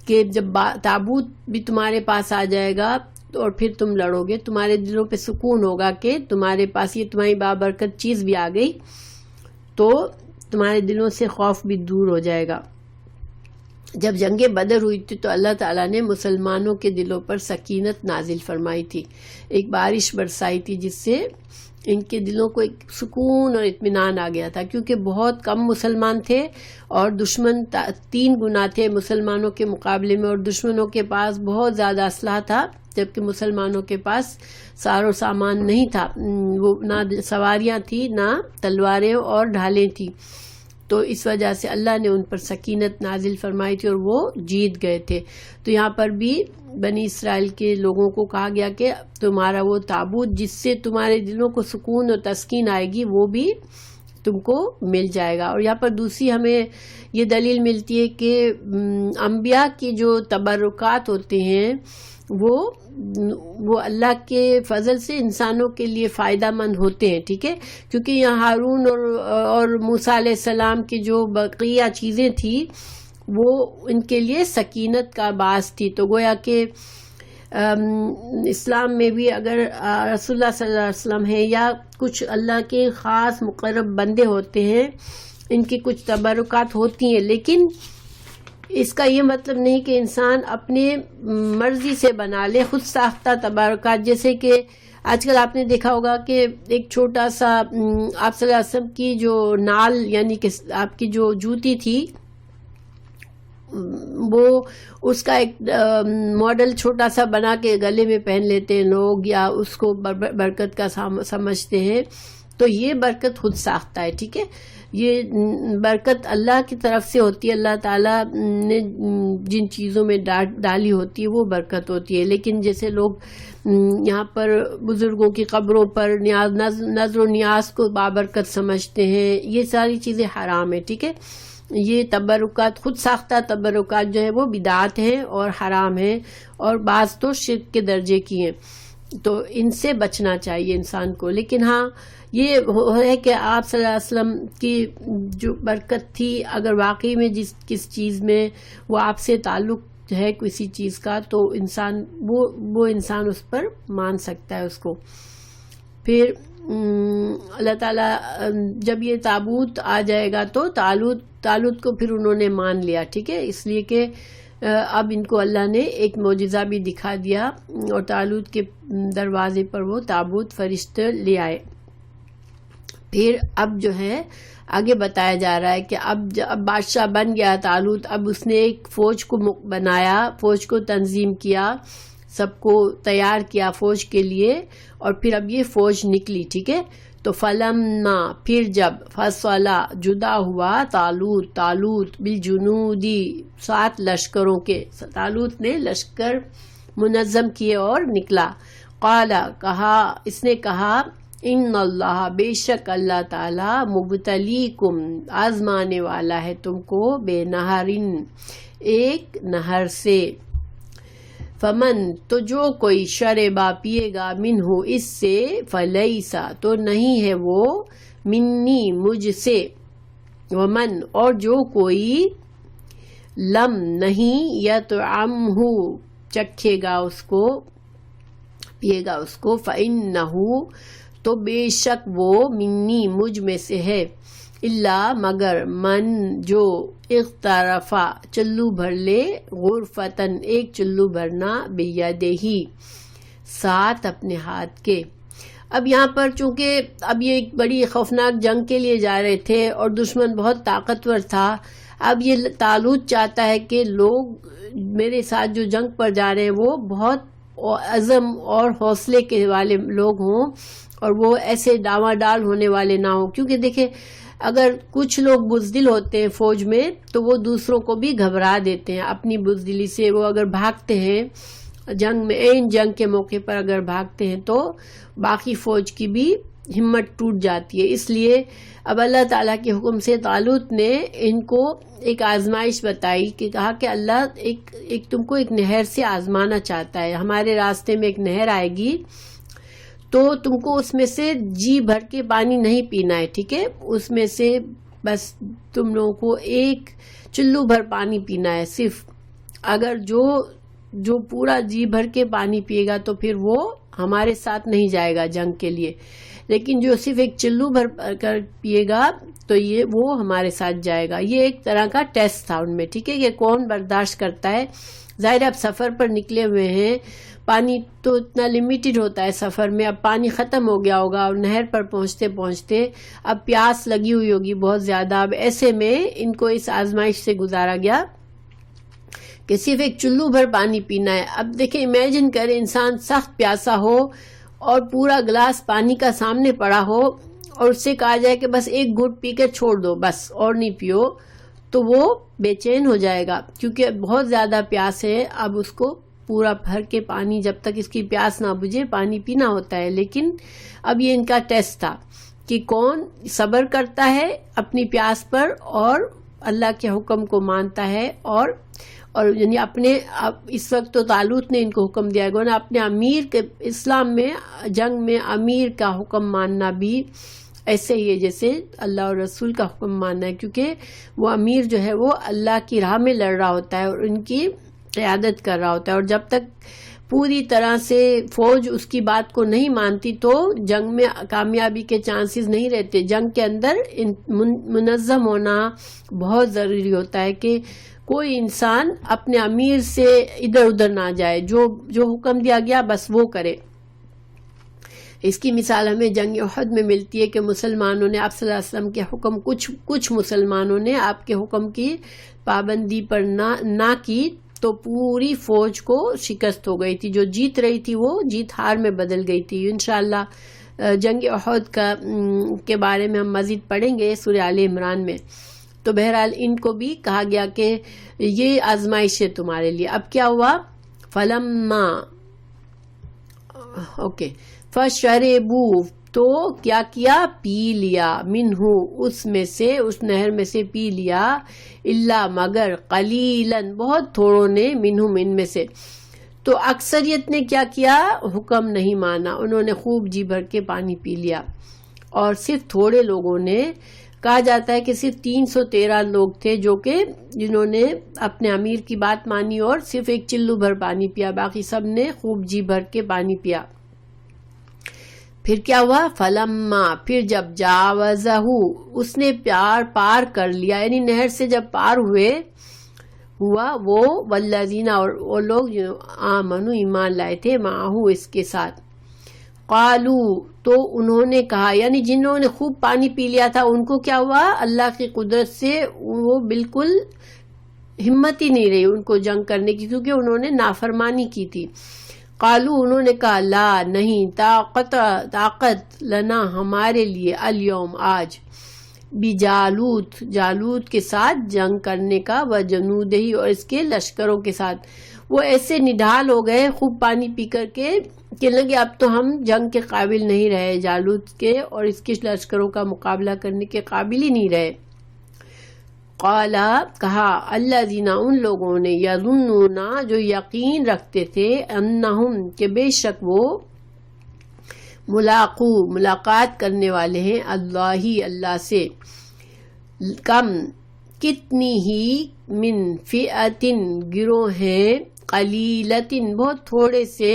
کہ جب تابوت بھی تمہارے پاس آ جائے گا اور پھر تم لڑو گے، تمہارے دلوں پہ سکون ہوگا کہ تمہارے پاس یہ تمہاری بابرکت چیز بھی آ گئی، تو تمہارے دلوں سے خوف بھی دور ہو جائے گا۔ جب جنگ بدر ہوئی تھی تو اللہ تعالیٰ نے مسلمانوں کے دلوں پر سکینت نازل فرمائی تھی، ایک بارش برسائی تھی جس سے ان کے دلوں کو ایک سکون اور اطمینان آ گیا تھا، کیونکہ بہت کم مسلمان تھے اور دشمن 3 گنا تھے مسلمانوں کے مقابلے میں، اور دشمنوں کے پاس بہت زیادہ اسلحہ تھا جبکہ مسلمانوں کے پاس سار و سامان نہیں تھا، وہ نہ سواریاں تھیں نہ تلواریں اور ڈھالیں تھیں، تو اس وجہ سے اللہ نے ان پر سکینت نازل فرمائی تھی اور وہ جیت گئے تھے۔ تو یہاں پر بھی بنی اسرائیل کے لوگوں کو کہا گیا کہ تمہارا وہ تابوت جس سے تمہارے دلوں کو سکون اور تسکین آئے گی وہ بھی تم کو مل جائے گا۔ اور یہاں پر دوسری ہمیں یہ دلیل ملتی ہے کہ انبیاء کی جو تبرکات ہوتے ہیں وہ اللہ کے فضل سے انسانوں کے لیے فائدہ مند ہوتے ہیں، ٹھیک ہے، کیونکہ یہاں ہارون اور موسیٰ علیہ السلام کی جو بقیہ چیزیں تھیں وہ ان کے لیے سکینت کا باعث تھی۔ تو گویا کہ اسلام میں بھی اگر رسول اللہ صلی اللہ علیہ وسلم ہے یا کچھ اللہ کے خاص مقرب بندے ہوتے ہیں، ان کی کچھ تبرکات ہوتی ہیں، لیکن اس کا یہ مطلب نہیں کہ انسان اپنے مرضی سے بنا لے خود ساختہ تبرکات، جیسے کہ آج کل آپ نے دیکھا ہوگا کہ ایک چھوٹا سا آپ صلی اللہ علیہ وسلم کی جو نال یعنی کہ آپ کی جو جوتی تھی وہ اس کا ایک ماڈل چھوٹا سا بنا کے گلے میں پہن لیتے ہیں لوگ، یا اس کو برکت کا سمجھتے ہیں، تو یہ برکت خود ساختہ ہے، ٹھیک ہے، یہ برکت اللہ کی طرف سے ہوتی ہے، اللہ تعالیٰ نے جن چیزوں میں ڈالی ہوتی ہے وہ برکت ہوتی ہے۔ لیکن جیسے لوگ یہاں پر بزرگوں کی قبروں پر نظر و نیاز کو بابرکت سمجھتے ہیں، یہ ساری چیزیں حرام ہیں، ٹھیک ہے، یہ تبرکات خود ساختہ تبرکات جو ہے وہ بدعت ہیں اور حرام ہیں، اور بعض تو شرک کے درجے کی ہیں، تو ان سے بچنا چاہیے انسان کو۔ لیکن ہاں یہ ہے کہ آپ صلی اللہ علیہ وسلم کی جو برکت تھی، اگر واقعی میں کس چیز میں وہ آپ سے تعلق ہے کسی چیز کا، تو انسان وہ انسان اس پر مان سکتا ہے اس کو۔ پھر اللہ تعالیٰ جب یہ تابوت آ جائے گا تو تالوت کو پھر انہوں نے مان لیا، ٹھیک ہے، اس لیے کہ اب ان کو اللہ نے ایک معجزہ بھی دکھا دیا، اور تالوت کے دروازے پر وہ تابوت فرشتے لے آئے۔ پھر اب جو ہے آگے بتایا جا رہا ہے کہ اب بادشاہ بن گیا تالوت، اب اس نے ایک فوج کو بنایا، فوج کو تنظیم کیا، سب کو تیار کیا فوج کے لیے، اور پھر اب یہ فوج نکلی، ٹھیک ہے، تو فلما پھر جب فصلا جدا ہوا تالوت بالجنودی 7 لشکروں کے، تالوت نے لشکر منظم کیے اور نکلا، قال کہا، اس نے کہا، ان اللہ بے شک اللہ تعالی مبتلیکم آزمانے والا ہے تم کو، بے نہرن ایک نہر سے، فمن تو جو کوئی شربا پیے گا منہ اس سے، فلیسا تو نہیں ہے وہ، منی مجھ سے، ومن اور جو کوئی لم نہیں یطعمہ چکھے گا اس کو، پیے گا اس کو، فإنہ تو بے شک وہ، منی مجھ میں سے ہے، اللہ مگر، من جو اغترفا چلو بھر لے، غرفتن ایک چلو بھرنا، بیدہی ساتھ اپنے ہاتھ کے، اب یہاں پر چونکہ اب یہ ایک بڑی خوفناک جنگ کے لیے جا رہے تھے اور دشمن بہت طاقتور تھا. اب یہ طالوت چاہتا ہے کہ لوگ میرے ساتھ جو جنگ پر جا رہے ہیں وہ بہت عزم اور حوصلے کے والے لوگ ہوں اور وہ ایسے ڈاواڈال ہونے والے نہ ہوں. کیونکہ دیکھیں اگر کچھ لوگ بزدل ہوتے ہیں فوج میں تو وہ دوسروں کو بھی گھبرا دیتے ہیں اپنی بزدلی سے. وہ اگر بھاگتے ہیں جنگ میں، جنگ کے موقع پر اگر بھاگتے ہیں تو باقی فوج کی بھی ہمت ٹوٹ جاتی ہے. اس لیے اب اللہ تعالیٰ کے حکم سے طالوت نے ان کو ایک آزمائش بتائی کہ کہا کہ اللہ ایک تم کو ایک نہر سے آزمانا چاہتا ہے. ہمارے راستے میں ایک نہر آئے گی تو تم کو اس میں سے جی بھر کے پانی نہیں پینا ہے، ٹھیک ہے؟ اس میں سے بس تم لوگوں کو ایک چلو بھر پانی پینا ہے صرف. اگر جو پورا جی بھر کے پانی پیے گا تو پھر وہ ہمارے ساتھ نہیں جائے گا جنگ کے لیے، لیکن جو صرف ایک چلو بھر کر پیے گا تو وہ ہمارے ساتھ جائے گا. یہ ایک طرح کا ٹیسٹ تھا ان میں، ٹھیک ہے، کہ کون برداشت کرتا ہے. ظاہر اب سفر پر نکلے ہوئے ہیں، پانی تو اتنا لمیٹڈ ہوتا ہے سفر میں، اب پانی ختم ہو گیا ہوگا اور نہر پر پہنچتے پہنچتے اب پیاس لگی ہوئی ہوگی بہت زیادہ. اب ایسے میں ان کو اس آزمائش سے گزارا گیا کہ صرف ایک چلو بھر پانی پینا ہے. اب دیکھیں امیجن کریں انسان سخت پیاسا ہو اور پورا گلاس پانی کا سامنے پڑا ہو اور اس سے کہا جائے کہ بس ایک گھٹ پی کے چھوڑ دو، بس اور نہیں پیو، تو وہ بے چین ہو جائے گا کیونکہ بہت زیادہ پیاس ہے. اب اس کو پورا بھر کے پانی جب تک اس کی پیاس نہ بجھے پانی پینا ہوتا ہے. لیکن اب یہ ان کا ٹیسٹ تھا کہ کون صبر کرتا ہے اپنی پیاس پر اور اللہ کے حکم کو مانتا ہے اور یعنی اس وقت تو طالوت نے ان کو حکم دیا گیا نا اپنے امیر کے، اسلام میں جنگ میں امیر کا حکم ماننا بھی ایسے ہی ہے جیسے اللہ اور رسول کا حکم ماننا ہے، کیونکہ وہ امیر جو ہے وہ اللہ کی راہ میں لڑ رہا ہوتا ہے اور ان کی قیادت کر رہا ہوتا ہے. اور جب تک پوری طرح سے فوج اس کی بات کو نہیں مانتی تو جنگ میں کامیابی کے چانسز نہیں رہتے. جنگ کے اندر منظم ہونا بہت ضروری ہوتا ہے کہ کوئی انسان اپنے امیر سے ادھر ادھر نہ جائے، جو حکم دیا گیا بس وہ کرے. اس کی مثال ہمیں جنگ احد میں ملتی ہے کہ مسلمانوں نے آپ صلی اللہ علیہ وسلم کے حکم کچھ مسلمانوں نے آپ کے حکم کی پابندی پر نہ کی تو پوری فوج کو شکست ہو گئی تھی. جو جیت رہی تھی وہ جیت ہار میں بدل گئی تھی. انشاءاللہ جنگ احد کے بارے میں ہم مزید پڑھیں گے سورہ آل عمران میں. تو بہرحال ان کو بھی کہا گیا کہ یہ آزمائش ہے تمہارے لیے. اب کیا ہوا؟ فلما فشربو، تو کیا پی لیا، منہ اس میں سے، اس نہر میں سے پی لیا، الا مگر، قلیلاً بہت تھوڑوں نے، منہ ان میں سے. تو اکثریت نے کیا کیا؟ حکم نہیں مانا، انہوں نے خوب جی بھر کے پانی پی لیا. اور صرف تھوڑے لوگوں نے، کہا جاتا ہے کہ صرف 313 لوگ تھے جنہوں نے اپنے امیر کی بات مانی اور صرف ایک چلو بھر پانی پیا، باقی سب نے خوب جی بھر کے پانی پیا. پھر کیا ہوا؟ فلما، پھر جب جاوزہ، اس نے پار کر لیا، یعنی نہر سے جب پار ہوا وہ، والذین، اور وہ لوگ جو آمنوا، ایمان لائے تھے، معہو، اس کے ساتھ، قالو، تو انہوں نے کہا، یعنی جنہوں نے خوب پانی پی لیا تھا ان کو کیا ہوا؟ اللہ کی قدرت سے وہ بالکل ہمت ہی نہیں رہی ان کو جنگ کرنے کی، کیونکہ انہوں نے نافرمانی کی تھی. قالو، انہوں نے کہا، لا، نہیں، طاقت لنا، ہمارے لیے، الیوم، آج، جالوت کے ساتھ جنگ کرنے کا، وجنودہ، اور اس کے لشکروں کے ساتھ. وہ ایسے نڈھال ہو گئے خوب پانی پی کر کے کہ لگے اب تو ہم جنگ کے قابل نہیں رہے، جالوت کے اور اس کے لشکروں کا مقابلہ کرنے کے قابل ہی نہیں رہے. قالا، کہا، الذین، ان لوگوں نے، یظنون، جو یقین رکھتے تھے، انہم، کہ بے شک وہ، ملاقات کرنے والے ہیں، اللہ سے، کم، کتنی ہی، من فئتن، گروہ ہیں، قلیلتن، بہت تھوڑے سے،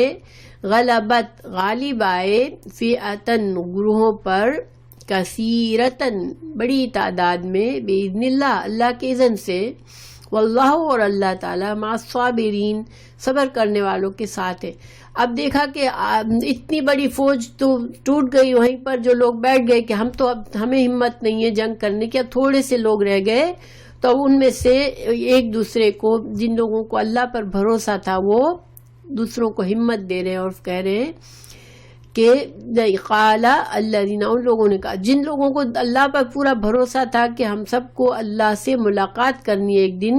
غلبت، غالب آئے، فئتن، گروہوں پر، کثیرتن، بڑی تعداد میں، باذن اللہ، اللہ کے اذن سے، واللہ، اور اللہ تعالیٰ، مع الصابرین، صبر کرنے والوں کے ساتھ ہے. اب دیکھا کہ اتنی بڑی فوج تو ٹوٹ گئی وہیں پر، جو لوگ بیٹھ گئے کہ ہم تو اب ہمیں ہمت نہیں ہے جنگ کرنے کی، اب تھوڑے سے لوگ رہ گئے. تو ان میں سے ایک دوسرے کو، جن لوگوں کو اللہ پر بھروسہ تھا، وہ دوسروں کو ہمت دے رہے ہیں اور کہہ رہے ہیں کہ قال الذین، ان لوگوں نے کہا جن لوگوں کو اللہ پر پورا بھروسہ تھا کہ ہم سب کو اللہ سے ملاقات کرنی ہے ایک دن،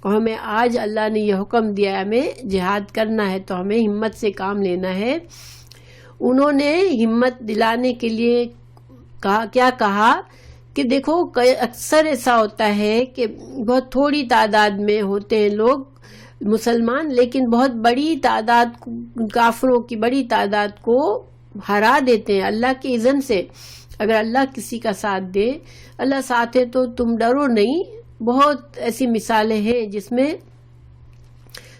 اور ہمیں آج اللہ نے یہ حکم دیا ہے ہمیں جہاد کرنا ہے تو ہمیں ہمت سے کام لینا ہے. انہوں نے ہمت دلانے کے لیے کہا کہ دیکھو اکثر ایسا ہوتا ہے کہ بہت تھوڑی تعداد میں ہوتے ہیں لوگ مسلمان، لیکن بہت بڑی تعداد کافروں کی بڑی تعداد کو ہرا دیتے ہیں اللہ کی اذن سے. اگر اللہ کسی کا ساتھ دے، اللہ ساتھ ہے تو تم ڈرو نہیں. بہت ایسی مثالیں ہیں جس میں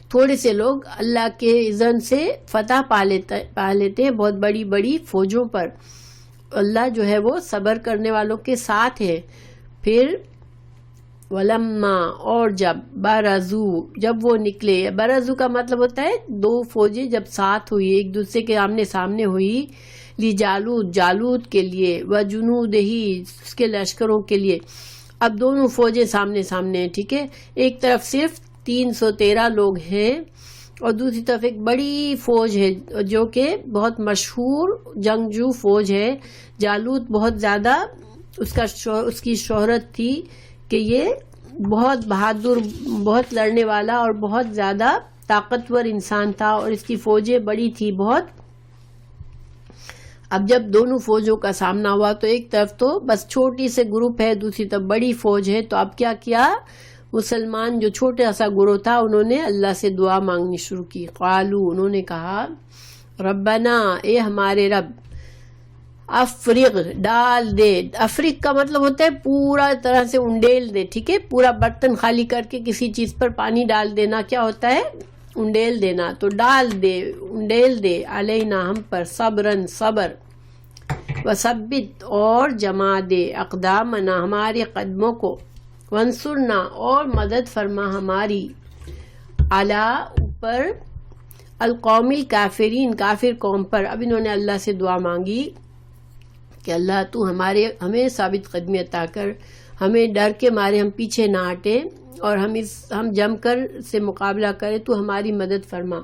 تھوڑے سے لوگ اللہ کے اذن سے فتح پا لیتے ہیں بہت بڑی بڑی فوجوں پر. اللہ جو ہے وہ صبر کرنے والوں کے ساتھ ہے. پھر ولما، اور جب برزو، جب وہ نکلے. برزو کا مطلب ہوتا ہے دو فوجیں جب ساتھ ہوئی، ایک دوسرے کے آمنے سامنے ہوئی، لی جالوت کے لیے، و جنودہی، اس کے لشکروں کے لیے. اب دونوں فوجیں سامنے سامنے ہیں، ٹھیک ہے. ایک طرف صرف 313 لوگ ہیں اور دوسری طرف ایک بڑی فوج ہے جو کہ بہت مشہور جنگجو فوج ہے. جالوت بہت زیادہ اس کی شہرت تھی کہ یہ بہت بہادر، بہت لڑنے والا اور بہت زیادہ طاقتور انسان تھا، اور اس کی فوجیں بڑی تھی بہت. اب جب دونوں فوجوں کا سامنا ہوا تو ایک طرف تو بس چھوٹی سے گروپ ہے، دوسری طرف بڑی فوج ہے. تو اب کیا مسلمان جو چھوٹا سا گروہ تھا انہوں نے اللہ سے دعا مانگنی شروع کی. قالو، انہوں نے کہا ربنا، اے ہمارے رب، افرغ، ڈال دے. افرغ کا مطلب ہوتا ہے پورا طرح سے انڈیل دے، ٹھیک ہے. پورا برتن خالی کر کے کسی چیز پر پانی ڈال دینا کیا ہوتا ہے؟ انڈیل دینا. تو ڈال دے، انڈیل دے، علینا، ہم پر، صبرن، صبر، وثبت، اور جما دے، اقدامنا، ہمارے قدموں کو، وانصرنا، اور مدد فرما ہماری، علی، اوپر، القوم الکافرین، کافر قوم پر. اب انہوں نے اللہ سے دعا مانگی کہ اللہ تو ہمیں ثابت قدمی عطا کر، ہمیں ڈر کے مارے ہم پیچھے نہ ہٹیں اور ہم جم کر سے مقابلہ کریں، تو ہماری مدد فرما.